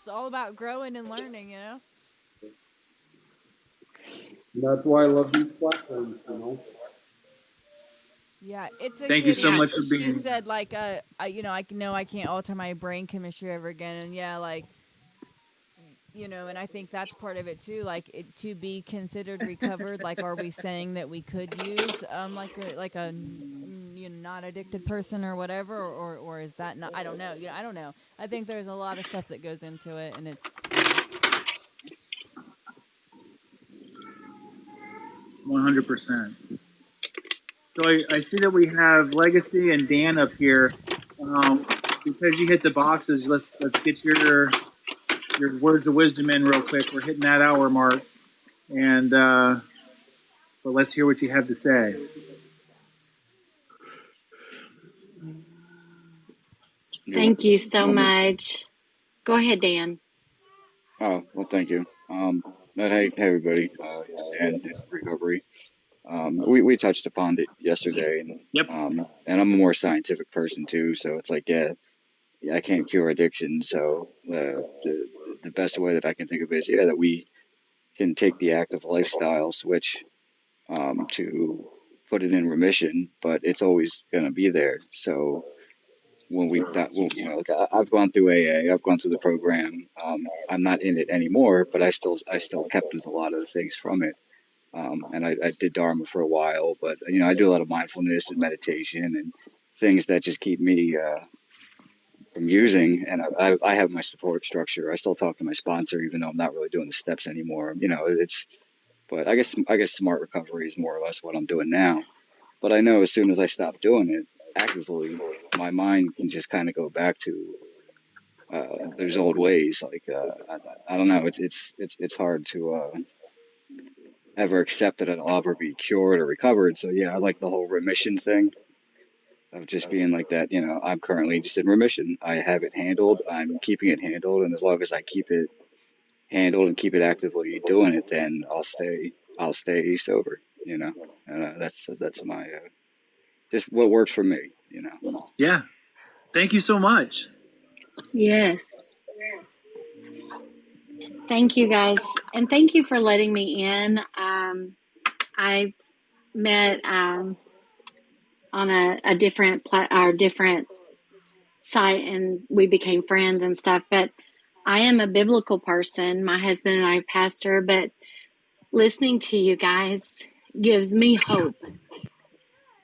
all about growing and learning, And that's why I love these platforms, Yeah, it's a Thank you kid. so much for She being. said, like, I know I can't alter my brain chemistry ever again, and yeah, like, and I think that's part of it too. Like, to be considered recovered, like, are we saying that we could use like a not addicted person or whatever, or is that not? I don't know. I don't know. I think there's a lot of stuff that goes into it, and it's 100%. So I see that we have Legacy and Dan up here. Because you hit the boxes, let's get your words of wisdom in real quick. We're hitting that hour mark, and but let's hear what you have to say. Thank you so much. Go ahead, Dan. Oh, well, thank you. Hey, everybody, and recovery. We touched upon it yesterday, and Yep. And I'm a more scientific person too, so it's like, yeah, I can't cure addiction. So the best way that I can think of is, that we can take the active lifestyle switch to put it in remission, but it's always going to be there. So like I've gone through AA, I've gone through the program. I'm not in it anymore, but I still kept with a lot of the things from it. And I did Dharma for a while, but I do a lot of mindfulness and meditation and things that just keep me from using. And I have my support structure. I still talk to my sponsor, even though I'm not really doing the steps anymore. But I guess smart recovery is more or less what I'm doing now. But I know as soon as I stop doing it actively, my mind can just kind of go back to those old ways. Like I don't know, it's hard to ever accept that I'll ever be cured or recovered. So yeah, I like the whole remission thing of just being like that. I'm currently just in remission. I have it handled. I'm keeping it handled, and as long as I keep it handled and keep it actively doing it, then I'll stay sober. And that's my just what works for me. Yeah. Thank you so much. Yes. Thank you, guys. And thank you for letting me in. I met on a different different site, and we became friends and stuff. But I am a biblical person. My husband and I pastor, but listening to you guys gives me hope.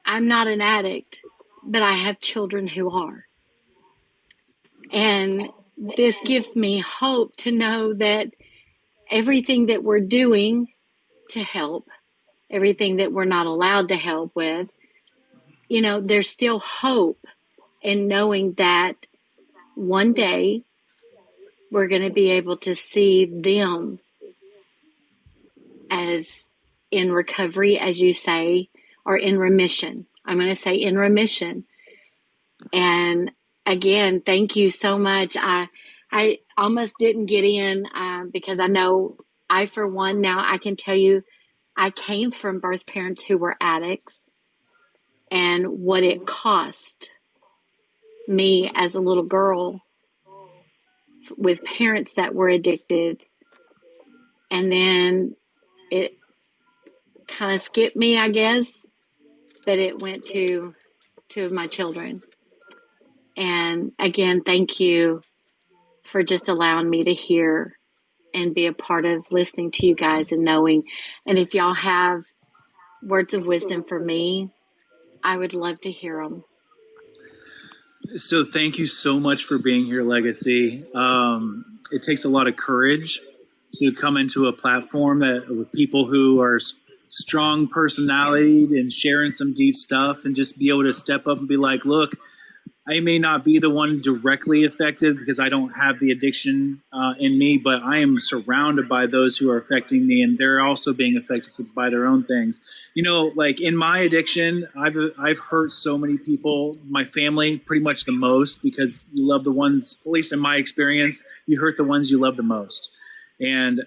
I'm not an addict, but I have children who are. And this gives me hope to know that everything that we're doing to help, everything that we're not allowed to help with, there's still hope in knowing that one day we're going to be able to see them as in recovery, as you say, or in remission. I'm going to say in remission. And again, thank you so much. I almost didn't get in because I know for one, now I can tell you I came from birth parents who were addicts, and what it cost me as a little girl with parents that were addicted. And then it kind of skipped me, I guess. but it went to two of my children. And again, thank you for just allowing me to hear and be a part of listening to you guys and knowing. And if y'all have words of wisdom for me, I would love to hear them. So thank you so much for being here, Legacy. It takes a lot of courage to come into a platform that with people who are strong personality and sharing some deep stuff, and just be able to step up and be like, look, I may not be the one directly affected because I don't have the addiction in me, but I am surrounded by those who are affecting me, and they're also being affected by their own things. You know, like in my addiction, I've hurt so many people, my family pretty much the most, because you love the ones, at least in my experience, you hurt the ones you love the most. And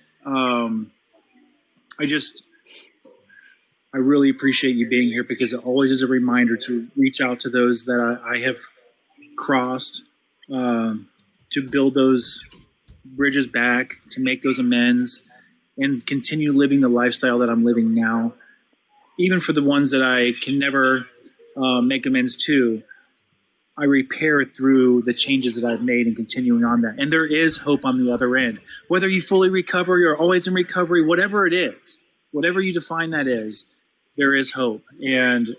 I really appreciate you being here, because it always is a reminder to reach out to those that I have crossed, to build those bridges back, to make those amends, and continue living the lifestyle that I'm living now. Even for the ones that I can never make amends to, I repair through the changes that I've made and continuing on that. And there is hope on the other end. Whether you fully recover, you're always in recovery, whatever it is, whatever you define that is, there is hope. And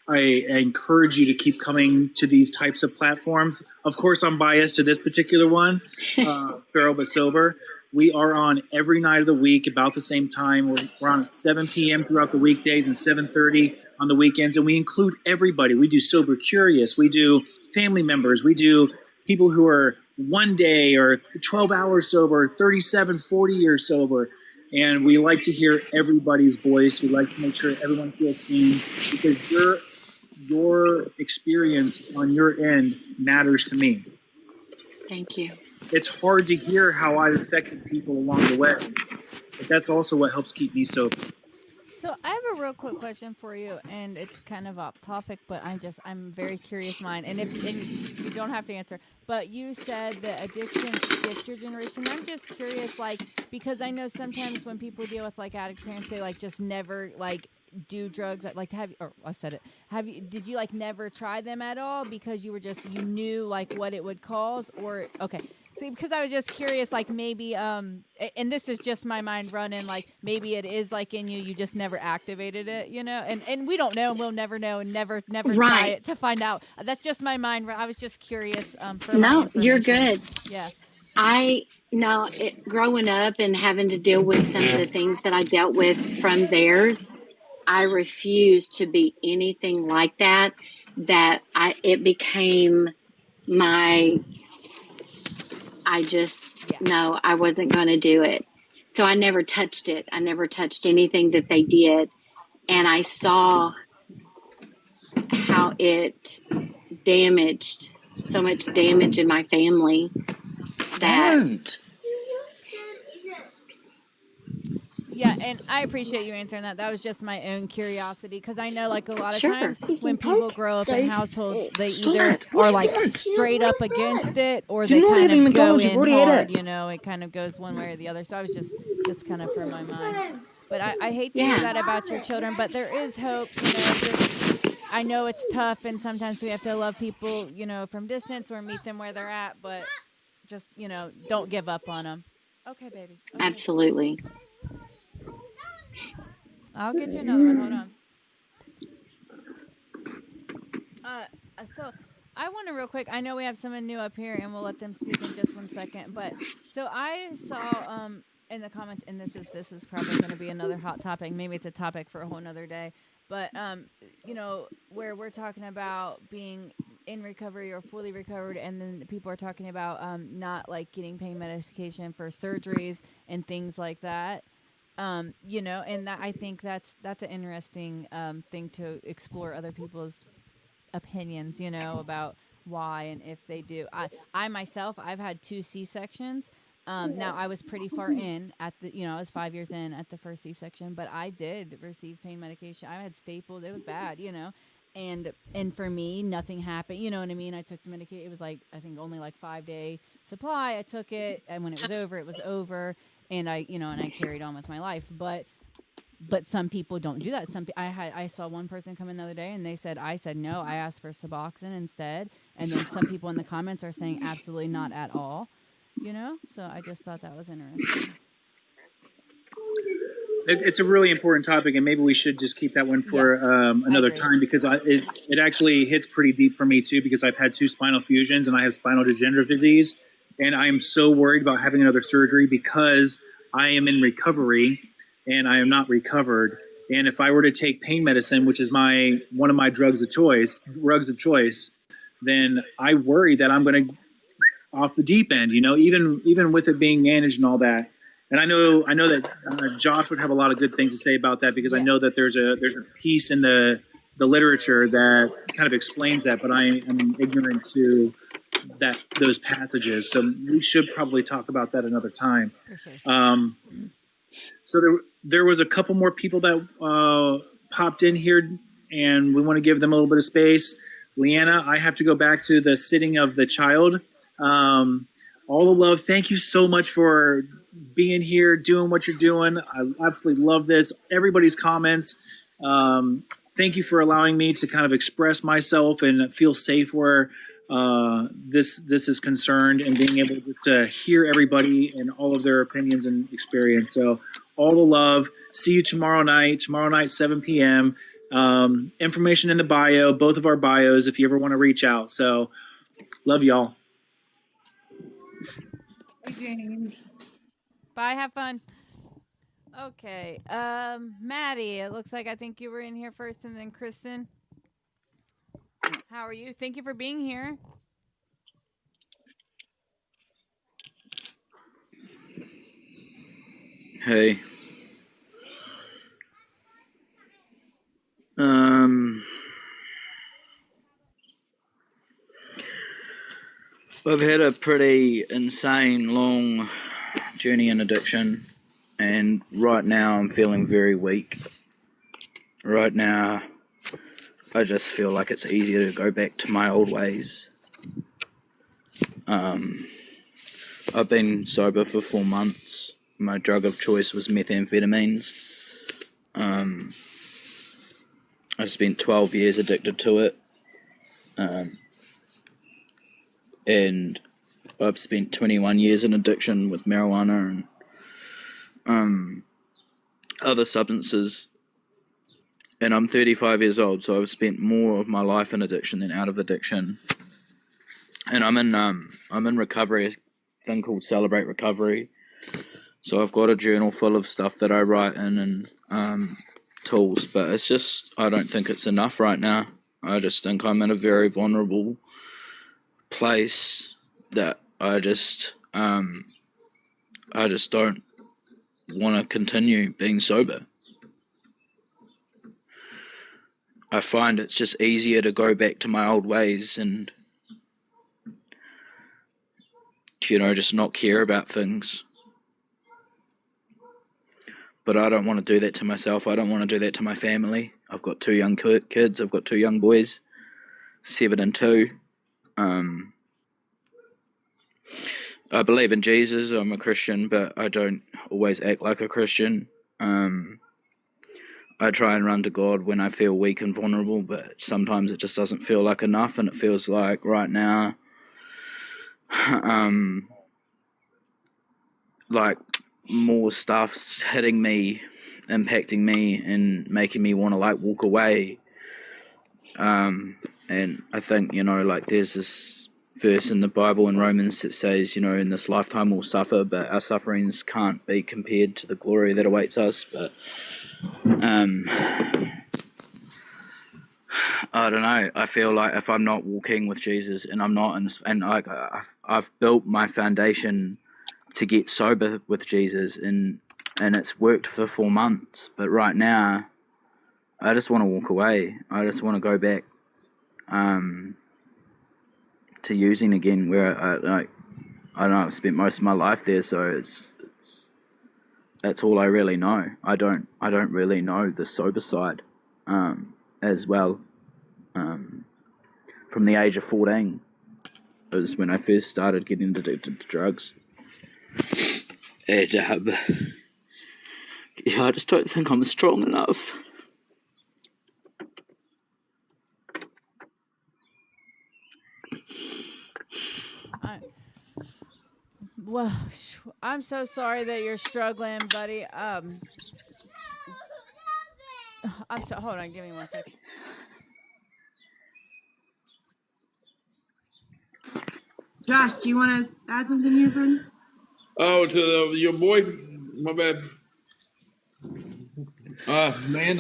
I encourage you to keep coming to these types of platforms. Of course, I'm biased to this particular one, Feral But Sober. We are on every night of the week about the same time. We're on at 7 p.m. throughout the weekdays and 7:30 on the weekends. And we include everybody. We do Sober Curious. We do family members. We do people who are 1 day or 12 hours sober, 37, 40 years sober. And we like to hear everybody's voice. We like to make sure everyone feels seen, because your experience on your end matters to me. Thank you. It's hard to hear how I've affected people along the way, but that's also what helps keep me sober. So I have a real quick question for you, and it's kind of off topic, but I'm very curious mind. And you don't have to answer, but you said that addiction skipped your generation. I'm just curious, like, because I know sometimes when people deal with like addict parents, they like just never like do drugs. Like, did you like never try them at all because you knew like what it would cause? Or okay. See, because I was just curious, like maybe, and this is just my mind running, like maybe it is like in you, you just never activated it, you know, and we don't know, and we'll never know, and never try it to find out. That's just my mind. I was just curious. No, you're good. Yeah. Growing up and having to deal with some of the things that I dealt with from theirs, I refused to be anything like that. It became no, I wasn't going to do it. So I never touched it. I never touched anything that they did. And I saw how it damaged, so much damage in my family that... Yeah, and I appreciate you answering that. That was just my own curiosity, because I know, like, a lot of times when people grow up in households, they either are like straight up against it, or they kind of go in hard. You know, it kind of goes one way or the other. So I was just kind of from my mind. But I hate to hear that about your children. But there is hope. You know, I know it's tough, and sometimes we have to love people, you know, from distance or meet them where they're at. But just, you know, don't give up on them. Okay, baby. Okay. Absolutely. I'll get you another one. Hold on. So I want to real quick. I know we have someone new up here, and we'll let them speak in just 1 second. But so I saw in the comments, and this is probably going to be another hot topic. Maybe it's a topic for a whole nother day. But you know, where we're talking about being in recovery or fully recovered, and then people are talking about not like getting pain medication for surgeries and things like that. You know, and I think that's an interesting thing to explore other people's opinions, you know, about why and if they do. I myself, I've had 2 C-sections. Now I was pretty far in at I was 5 years in at the first C-section, but I did receive pain medication. I had staples. It was bad, you know, and for me, nothing happened. You know what I mean? I took the medication. It was like, I think only like 5-day supply. I took it, and when it was over, it was over. And I carried on with my life. But But some people don't do that. I saw one person come in the other day and they said, I said no, I asked for Suboxone instead. And then some people in the comments are saying absolutely not at all, So I just thought that was interesting. It's a really important topic, and maybe we should just keep that one for another time, because it actually hits pretty deep for me too, because I've had 2 spinal fusions and I have spinal degenerative disease, and I am so worried about having another surgery because I am in recovery and I am not recovered. And if I were to take pain medicine, which is one of my drugs of choice, then I worry that I'm going to off the deep end, even with it being managed and all that. And I know that Josh would have a lot of good things to say about that, because I know that there's a piece in the literature that kind of explains that, but I am ignorant to those passages. So we should probably talk about that another time. So there was a couple more people that popped in here, and we want to give them a little bit of space. Leanna, I have to go back to the sitting of the child. All the love. Thank you so much for being here, doing what you're doing. I absolutely love this. Everybody's comments. Thank you for allowing me to kind of express myself and feel safe where this is concerned, and being able to hear everybody and all of their opinions and experience. So all the love. See you tomorrow night, 7 p.m. Information in the bio, both of our bios, if you ever want to reach out. So love y'all. Bye. Have fun. Okay. Maddie, it looks like I think you were in here first, and then Kristen. How are you? Thank you for being here. Hey. I've had a pretty insane long journey in addiction, and right now I'm feeling very weak. Right now I just feel like it's easier to go back to my old ways. I've been sober for 4 months. My drug of choice was methamphetamines. I spent 12 years addicted to it. And I've spent 21 years in addiction with marijuana and other substances. And I'm 35 years old, so I've spent more of my life in addiction than out of addiction. And I'm in recovery, a thing called Celebrate Recovery. So I've got a journal full of stuff that I write in and tools, but it's just, I don't think it's enough right now. I just think I'm in a very vulnerable place that I just don't want to continue being sober. I find it's just easier to go back to my old ways and, just not care about things. But I don't want to do that to myself. I don't want to do that to my family. I've got 2 young kids. I've got 2 young boys, 7 and 2. I believe in Jesus. I'm a Christian, but I don't always act like a Christian. I try and run to God when I feel weak and vulnerable, but sometimes it just doesn't feel like enough, and it feels like right now, like more stuff's hitting me, impacting me, and making me want to walk away. And I think, there's this verse in the Bible in Romans that says, in this lifetime we'll suffer, but our sufferings can't be compared to the glory that awaits us. But I don't know. I feel like if I'm not walking with Jesus, and I'm not, I've built my foundation to get sober with Jesus, and it's worked for 4 months. But right now, I just want to walk away. I just want to go back to using again, where I don't know. I've spent most of my life there, so that's all I really know. I don't really know the sober side as well. From the age of 14 was when I first started getting addicted to drugs. And Yeah, I just don't think I'm strong enough. Well, I'm so sorry that you're struggling, buddy. I'm so. Hold on, give me 1 second. Josh, do you want to add something here, friend? Oh, to your boy, my bad. Man,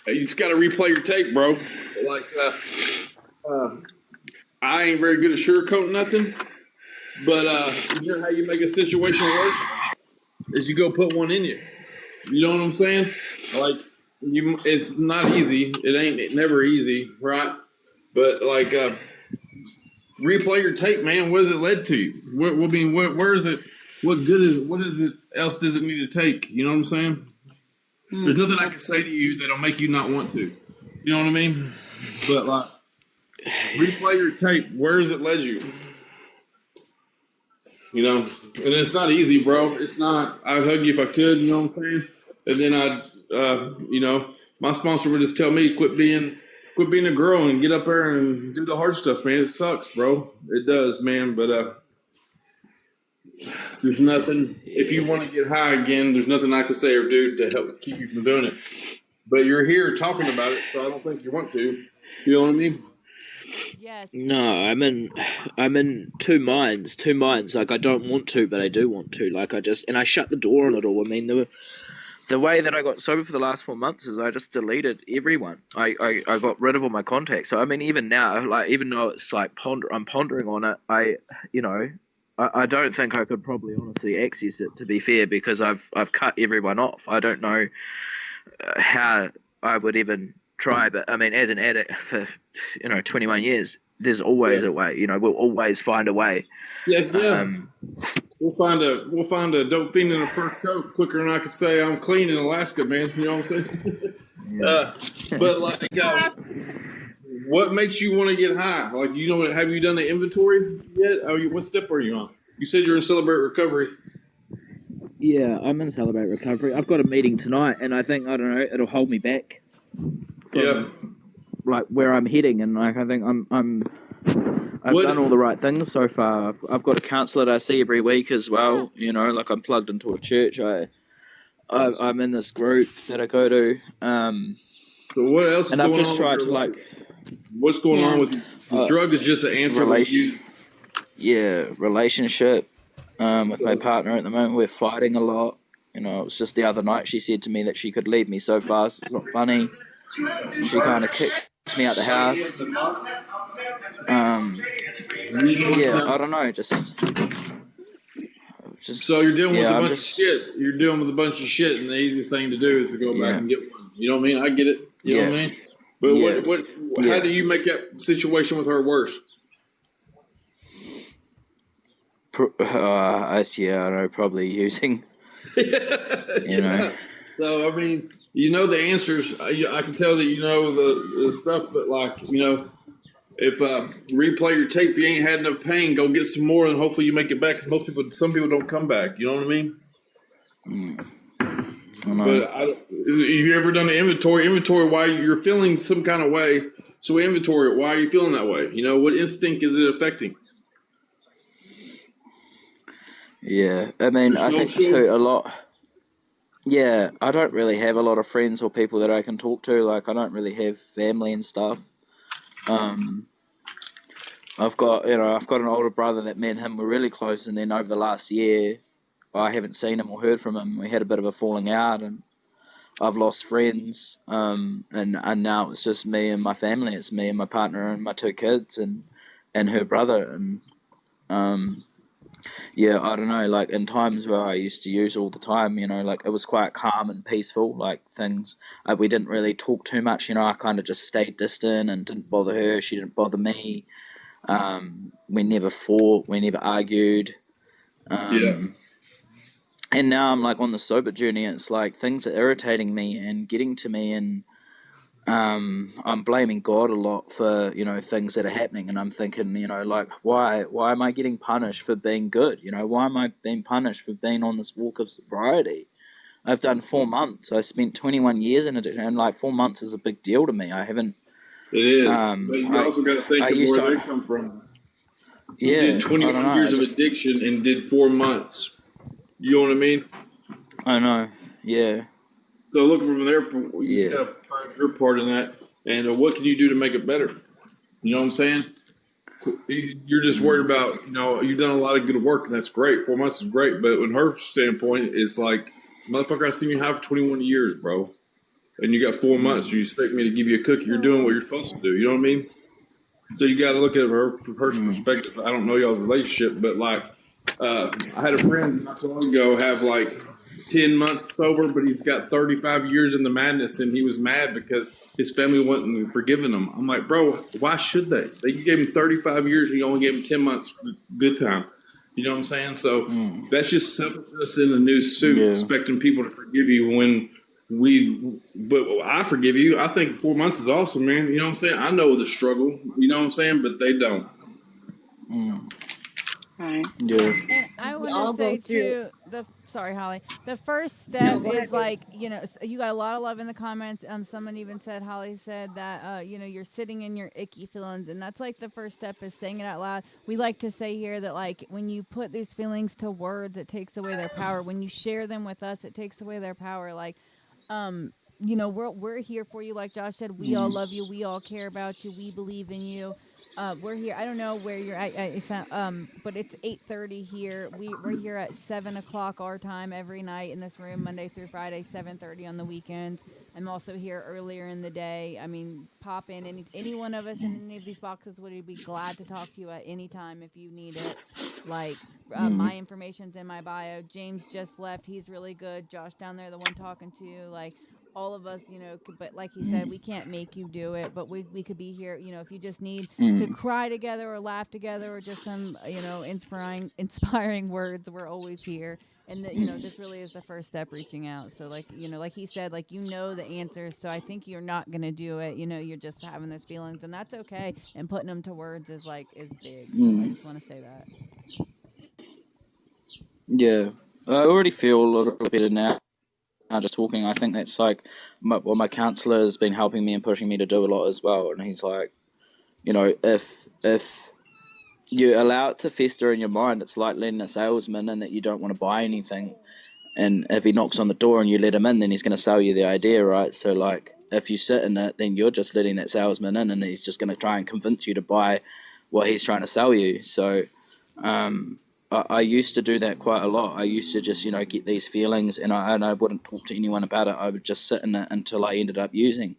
you just got to replay your tape, bro. Like, I ain't very good at sugarcoating nothing, but you know how you make a situation worse is you go put one in you. You know what I'm saying? Like, it's not easy. It never easy, right? But like, replay your tape, man. What has it led to? Where is it? What is it else does it need to take? You know what I'm saying? There's nothing I can say to you that'll make you not want to. You know what I mean? But like, replay your tape. Where has it led you? You know, and it's not easy, bro. It's not. I'd hug you if I could. You know what I'm saying? And then you know, my sponsor would just tell me quit being a girl and get up there and do the hard stuff, man. It sucks, bro. It does, man. But there's nothing. If you want to get high again, there's nothing I can say or do to help keep you from doing it. But you're here talking about it, so I don't think you want to. You know what I mean? Yes. No, I'm in two minds. Like, I don't want to, but I do want to. Like, I shut the door on it all. I mean, the way that I got sober for the last 4 months is I just deleted everyone. I got rid of all my contacts. So I mean, even now, like, even though it's like I'm pondering on it, I don't think I could probably honestly access it, to be fair, because I've cut everyone off. I don't know how I would even try, but I mean, as an addict for 21 years, there's always a way. We'll always find a way. Yeah. We'll find a dope fiend in a fur coat quicker than I could say I'm clean in Alaska, man. You know what I'm saying? But like, what makes you want to get high? Like, have you done the inventory yet? What step are you on? You said you're in Celebrate Recovery. Yeah, I'm in Celebrate Recovery. I've got a meeting tonight, and I think, I don't know, it'll hold me back from, like, where I'm heading, and like, I think I've done all the right things so far. I've got a counsellor that I see every week as well. Like, I'm plugged into a church. I'm in this group that I go to. So what else? And I've just tried to like. What's going on with you? The drug is just an answer. Relationship. With my partner at the moment, we're fighting a lot. It was just the other night she said to me that she could leave me so fast. It's not funny. She kind of kicked me out the house. I don't know. Just. So you're dealing with a bunch of shit. You're dealing with a bunch of shit, and the easiest thing to do is to go back and get one. You know what I mean? I get it. You know what I mean? But how do you make that situation with her worse? I don't know, probably using, So, I mean, the answers. I can tell that the stuff, but like, if replay your tape, if you ain't had enough pain, go get some more, and hopefully you make it back. Because some people don't come back. You know what I mean? But have you ever done an inventory? Inventory why you're feeling some kind of way. So inventory, why are you feeling that way? What instinct is it affecting? Yeah, I mean, I think too a lot. Yeah, I don't really have a lot of friends or people that I can talk to. Like, I don't really have family and stuff. I've got an older brother that me and him were really close, and then over the last year, I haven't seen him or heard from him. We had a bit of a falling out, and I've lost friends. And now it's just me and my family. It's me and my partner and my 2 kids and her brother. And I don't know. Like, in times where I used to use all the time, like, it was quite calm and peaceful. Like, things we didn't really talk too much. I kind of just stayed distant and didn't bother her. She didn't bother me. We never fought. We never argued. And now I'm like on the sober journey. It's like things are irritating me and getting to me, and I'm blaming God a lot for, things that are happening, and I'm thinking, like, why am I getting punished for being good? Why am I being punished for being on this walk of sobriety? I've done 4 months. I spent 21 years in addiction, and like 4 months is a big deal to me. I haven't. It is, but you also got to think of where they come from. Yeah, you did 21 years of addiction and did 4 months. You know what I mean? I know. Yeah. So look from there. You just got to find your part in that, and what can you do to make it better? You know what I'm saying? You're just worried about, you've done a lot of good work, and that's great. 4 months is great, but in her standpoint, it's like, motherfucker, I've seen you high for 21 years, bro, and you got 4 months. You expect me to give you a cookie? You're doing what you're supposed to do. You know what I mean? So you got to look at her perspective. I don't know y'all's relationship, but like, I had a friend not so long ago have like 10 months sober, but he's got 35 years in the madness, and he was mad because his family wasn't forgiving him. I'm like, bro, why should they? You gave him 35 years and you only gave him 10 months good time. You know what I'm saying? So that's just selfishness in a new suit, expecting people to forgive you when but I forgive you. I think 4 months is awesome, man. You know what I'm saying? I know the struggle, you know what I'm saying? But they don't. Right. Yeah. And I want to say too, sorry, Holly. The first step is like, you got a lot of love in the comments. Someone even said, Holly said that, you're sitting in your icky feelings, and that's like the first step is saying it out loud. We like to say here that like when you put these feelings to words, it takes away their power. When you share them with us, it takes away their power. Like, we're here for you. Like Josh said, we all love you. We all care about you. We believe in you. We're here. I don't know where you're at, but it's 8:30 here. We're here at 7 o'clock our time every night in this room, Monday through Friday, 7:30 on the weekends. I'm also here earlier in the day. I mean, pop in. Any one of us in any of these boxes would be glad to talk to you at any time if you need it. Like, my information's in my bio. James just left. He's really good. Josh down there, the one talking to you, like, all of us, but like he said, we can't make you do it, but we could be here, if you just need to cry together or laugh together or just some, inspiring words, we're always here. And this really is the first step, reaching out. So like, like he said, like, the answers. So I think you're not going to do it. You're just having those feelings, and that's okay. And putting them to words is big. So I just want to say that. Yeah. I already feel a little better now. Just talking, I think that's like my counselor has been helping me and pushing me to do a lot as well. And he's like, if you allow it to fester in your mind, it's like letting a salesman in that you don't want to buy anything. And if he knocks on the door and you let him in, then he's going to sell you the idea, right? So like, if you sit in it, then you're just letting that salesman in, and he's just going to try and convince you to buy what he's trying to sell you. So, I used to do that quite a lot. I used to just, get these feelings, and I wouldn't talk to anyone about it. I would just sit in it until I ended up using.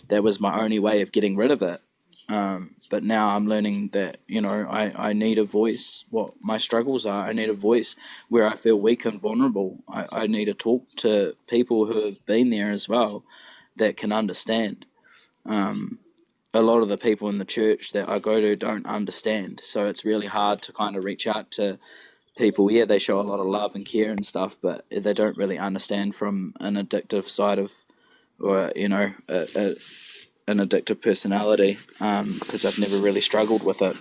That was my only way of getting rid of it. But now I'm learning that, I need a voice, what my struggles are. I need a voice where I feel weak and vulnerable. I need to talk to people who have been there as well that can understand. A lot of the people in the church that I go to don't understand. So it's really hard to kind of reach out to people. Yeah, they show a lot of love and care and stuff, but they don't really understand from an addictive side of, or, an addictive personality, because I've never really struggled with it.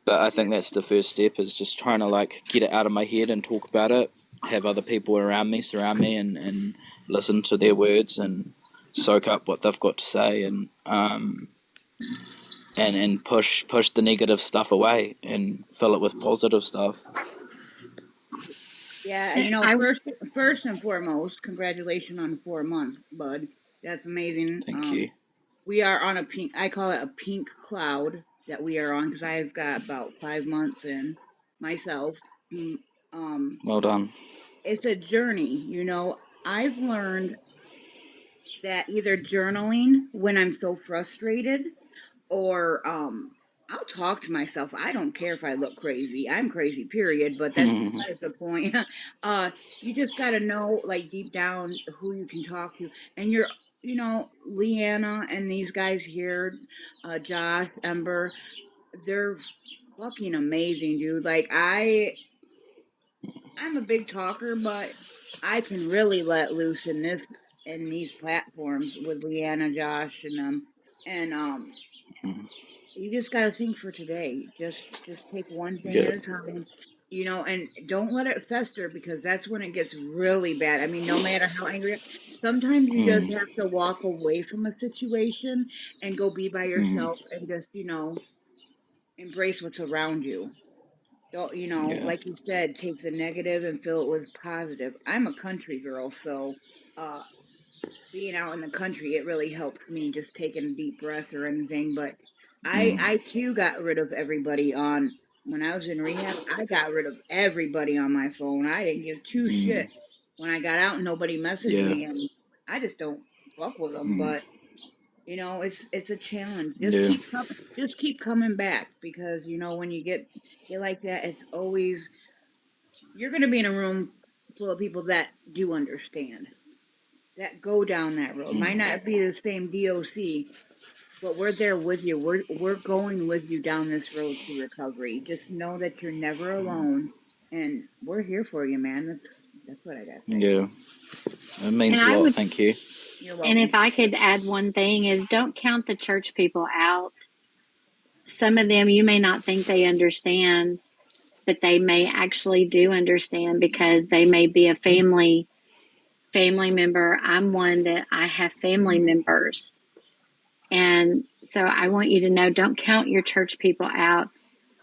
But I think that's the first step, is just trying to like get it out of my head and talk about it, have other people around me, surround me, and listen to their words and soak up what they've got to say, and push the negative stuff away and fill it with positive stuff. Yeah, first and foremost, congratulations on 4 months, bud. That's amazing. Thank you. We are on I call it a pink cloud that we are on, because I've got about 5 months in myself. Well done. It's a journey, I've learned that either journaling when I'm so frustrated, or I'll talk to myself. I don't care if I look crazy. I'm crazy, period. But that's besides the point. You just got to know, like, deep down who you can talk to. And Leanna and these guys here, Josh, Ember, they're fucking amazing, dude. Like, I'm a big talker, but I can really let loose in this in these platforms with Leanna, Josh, and them, and you just got to think for today. Just take one thing Yeah. at a time, and don't let it fester, because that's when it gets really bad. I mean, no matter how angry, sometimes you just have to walk away from a situation and go be by yourself and just, embrace what's around you. Don't, Yeah. like you said, take the negative and fill it with positive. I'm a country girl, so uh, being out in the country, it really helped me just taking a deep breath or anything. But I too got rid of everybody on when I was in rehab. I got rid of everybody on my phone. I didn't give two shit. When I got out, nobody messaged Yeah. me, and I just don't fuck with them. But it's a challenge. Yeah. Just keep coming back, because when you get like that, it's always you're going to be in a room full of people that do understand, that go down that road. Might not be the same DOC, but we're there with you. We're going with you down this road to recovery. Just know that you're never alone, and we're here for you, man. That's what I got to say. Yeah. It And means a I lot. would, Thank you. You're and welcome. if I could add one thing is don't count the church people out. Some of them you may not think they understand, but they may actually do understand because they may be a family member. I'm one that I have family members. And so I want you to know, don't count your church people out.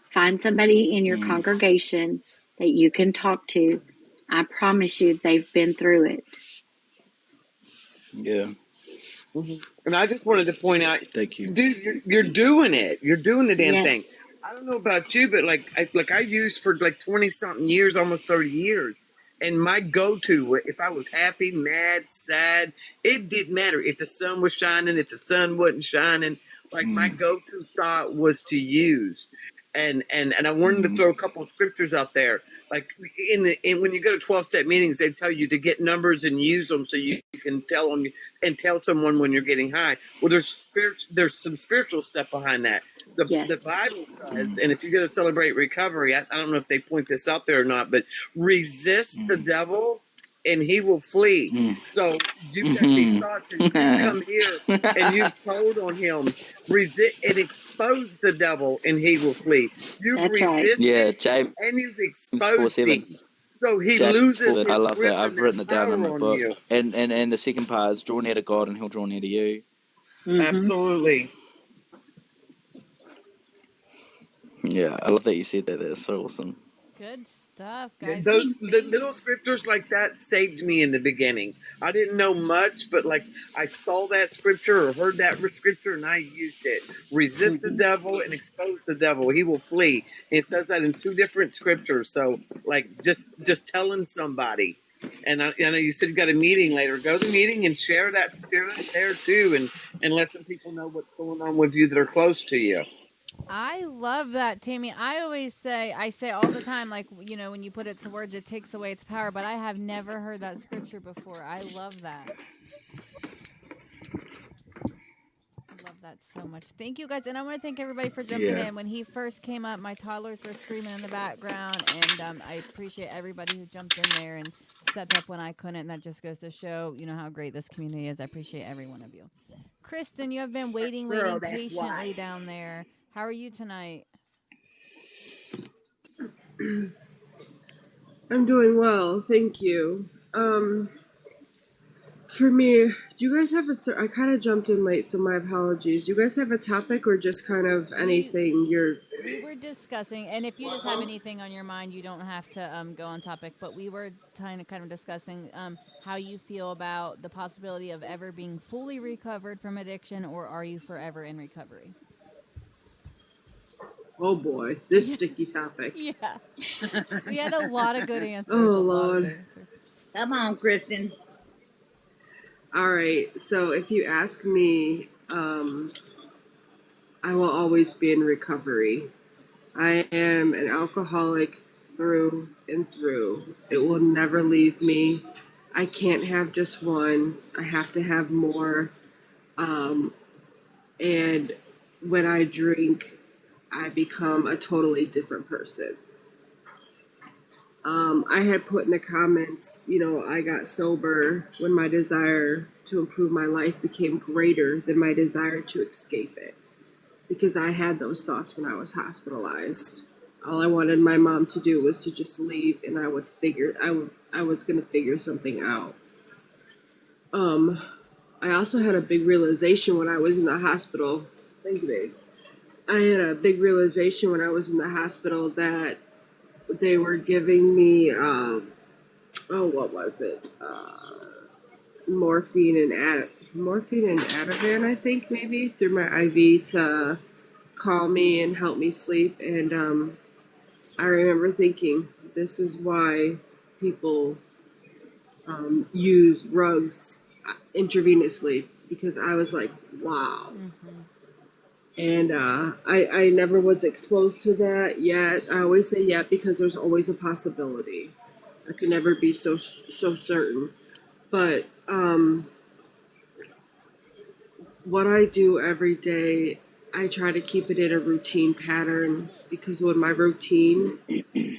Find somebody in your congregation that you can talk to. I promise you they've been through it. Yeah. And I just wanted to point out, Thank you. dude, you're doing it. You're doing the damn thing. Yes. I don't know about you, but I used for like 20 something years, almost 30 years. And my go-to, if I was happy, mad, sad, it didn't matter. If the sun was shining, if the sun wasn't shining, like my go-to thought was to use. And I wanted to throw a couple of scriptures out there. Like when you go to 12-step meetings, they tell you to get numbers and use them so you can tell them and tell someone when you're getting high. Well, there's some spiritual stuff behind that. The Bible says, and if you're going to celebrate recovery, I don't know if they point this out there or not, but resist the devil and he will flee. So you've got these thoughts and you come here and you've told on him, resist and expose the devil and he will flee. You've That's right. resisted Yeah, James and you've exposed 4:7. him. So he James loses 4:7. his I love grip that. I've and written that it down in power my on book. you. And the second part is draw near to God and he'll draw near to you. Absolutely. Yeah, I love that you said that. That's so awesome. Good stuff, guys. The little scriptures like that saved me in the beginning. I didn't know much, but like I saw that scripture or heard that scripture and I used it. Resist the devil and expose the devil; he will flee. It says that in two different scriptures. So, like, just telling somebody. And I know you said you got a meeting later. Go to the meeting and share that spirit there too, and let some people know what's going on with you that are close to you. I love that, Tammy. I say all the time, like, when you put it to words, it takes away its power, but I have never heard that scripture before. I love that. I love that so much. Thank you, guys. And I want to thank everybody for jumping in. When he first came up, my toddlers were screaming in the background, and I appreciate everybody who jumped in there and stepped up when I couldn't. And that just goes to show, how great this community is. I appreciate every one of you. Kristen, you have been waiting Girl, that's patiently why. down there. How are you tonight? I'm doing well, thank you. For me, do you guys have I kind of jumped in late, so my apologies. Do you guys have a topic or just kind of anything We were discussing, and if you just have anything on your mind, you don't have to go on topic, but we were kind of discussing how you feel about the possibility of ever being fully recovered from addiction, or are you forever in recovery? Oh boy, this sticky topic. Yeah. We had a lot of good answers. Oh Lord. Come on, Kristen. All right, so if you ask me, I will always be in recovery. I am an alcoholic through and through. It will never leave me. I can't have just one. I have to have more. And when I drink, I become a totally different person. I had put in the comments, I got sober when my desire to improve my life became greater than my desire to escape it. Because I had those thoughts when I was hospitalized. All I wanted my mom to do was to just leave, and I was gonna figure something out. I also had a big realization when I was in the hospital. Thank you, babe. I had a big realization when I was in the hospital that they were giving me, what was it? Morphine and Ativan, I think, maybe, through my IV to calm me and help me sleep. And I remember thinking, this is why people use rugs intravenously, because I was like, wow. And I never was exposed to that yet. I always say yet because there's always a possibility. I can never be so certain. But what I do every day, I try to keep it in a routine pattern, because when my routine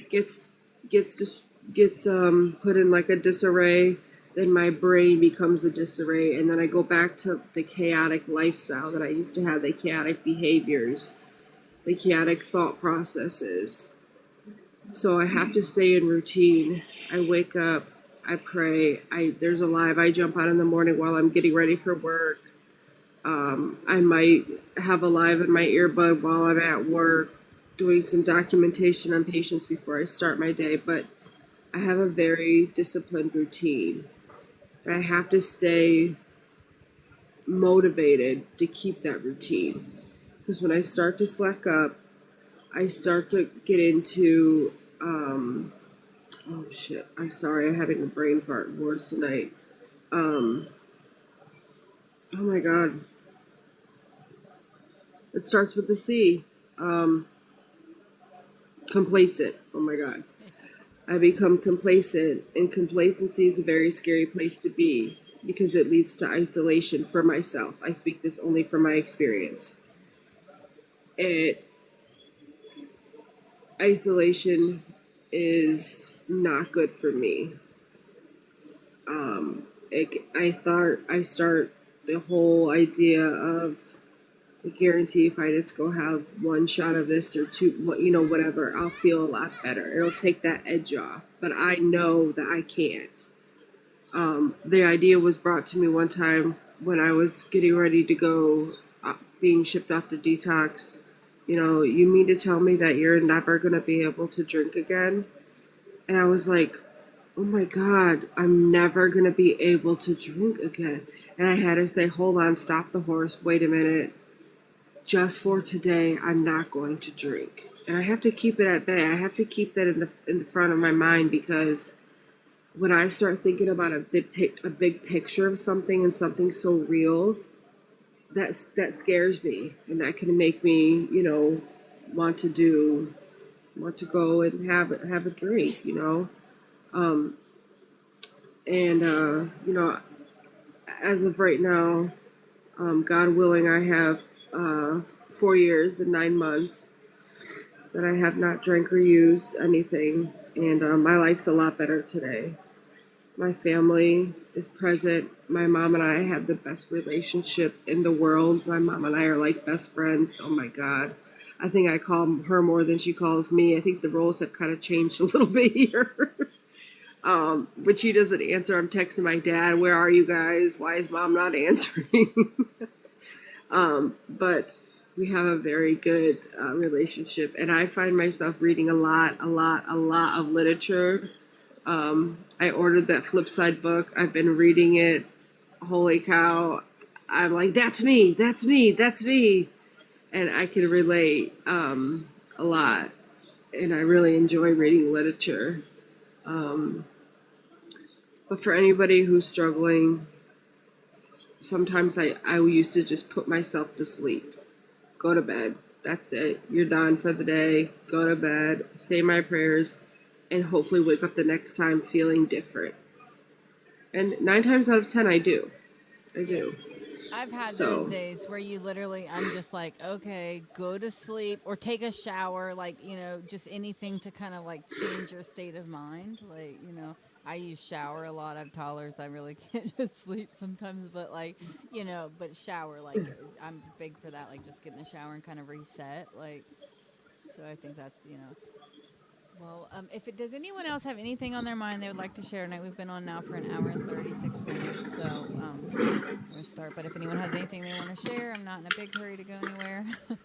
gets put in like a disarray, then my brain becomes a disarray, and then I go back to the chaotic lifestyle that I used to have, the chaotic behaviors, the chaotic thought processes. So I have to stay in routine. I wake up, I pray, there's a live I jump on in the morning while I'm getting ready for work. I might have a live in my earbud while I'm at work, doing some documentation on patients before I start my day, but I have a very disciplined routine. I have to stay motivated to keep that routine. Because when I start to slack up, I start to get into, oh shit, I'm sorry, I'm having a brain fart worse tonight. Oh my God. It starts with the C. Complacent. Oh my God. I become complacent, and complacency is a very scary place to be because it leads to isolation for myself. I speak this only from my experience. Isolation is not good for me. I start the whole idea of, I guarantee if I just go have one shot of this or two, whatever, I'll feel a lot better. It'll take that edge off, but I know that I can't. The idea was brought to me one time when I was getting ready to go, being shipped off to detox. You mean to tell me that you're never going to be able to drink again? And I was like, oh my God, I'm never going to be able to drink again. And I had to say, hold on, stop the horse, wait a minute. Just for today, I'm not going to drink. And I have to keep it at bay. I have to keep that in the front of my mind, because when I start thinking about a big picture of something and something so real, that scares me, and that can make me, want to go and have a drink, as of right now, God willing, I have 4 years and 9 months that I have not drank or used anything, and my life's a lot better today. My family is present. My mom and I have the best relationship in the world. My mom and I are like best friends. Oh my God. I think I call her more than she calls me. I think the roles have kind of changed a little bit here. But she doesn't answer. I'm texting my dad, where are you guys? Why is mom not answering? But we have a very good relationship. And I find myself reading a lot of literature. I ordered that Flipside book. I've been reading it. Holy cow. I'm like, that's me. And I can relate a lot. And I really enjoy reading literature. But for anybody who's struggling, sometimes I used to just put myself to sleep. Go to bed. That's it. You're done for the day. Go to bed. Say my prayers. And hopefully wake up the next time feeling different. And 9 times out of 10, I do. I've had So- those days where you literally, I'm just like, okay, go to sleep or take a shower, like, you know, just anything to kind of like change your state of mind. Like, you know, I use shower a lot. I have toddlers. I really can't just sleep sometimes, but like, you know, but shower, like, I'm big for that, like just get in the shower and kind of reset. Like, so I think that's, you know. Well, if it does anyone else have anything on their mind they would like to share tonight? We've been on now for an hour and 36 minutes, so we'll start. But if anyone has anything they want to share, I'm not in a big hurry to go anywhere. Nope.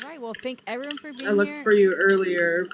All right. Well, thank everyone for being I looked here. for you earlier,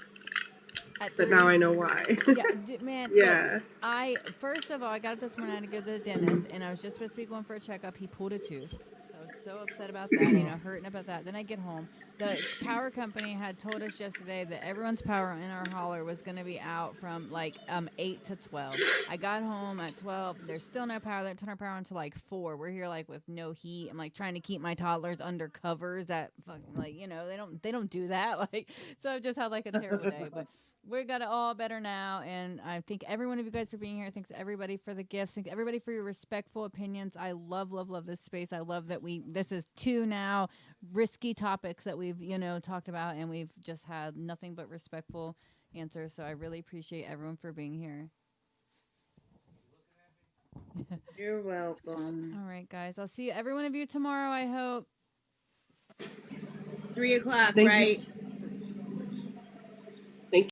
but now I know why. Yeah, man. Yeah. Look, first of all, I got up this morning. I had to go to the dentist, and I was just supposed to be going for a checkup. He pulled a tooth, so I was so upset about that. You know, hurting about that. Then I get home. The power company had told us yesterday that everyone's power in our holler was going to be out from like 8 to 12. I got home at 12. There's still no power. They turn our power on to like 4. We're here like with no heat. I'm like trying to keep my toddlers under covers. That fucking like, you know, they don't do that. Like, so I've just had like a terrible day, but we got it all better now. And I thank every one of you guys for being here. Thanks everybody for the gifts. Thanks everybody for your respectful opinions. I love this space. I love that this is 2 now risky topics that we've, you know, talked about, and we've just had nothing but respectful answers. So I really appreciate everyone for being here. You're welcome. All right, guys. I'll see every one of you tomorrow, I hope. 3 o'clock, Thank right? you.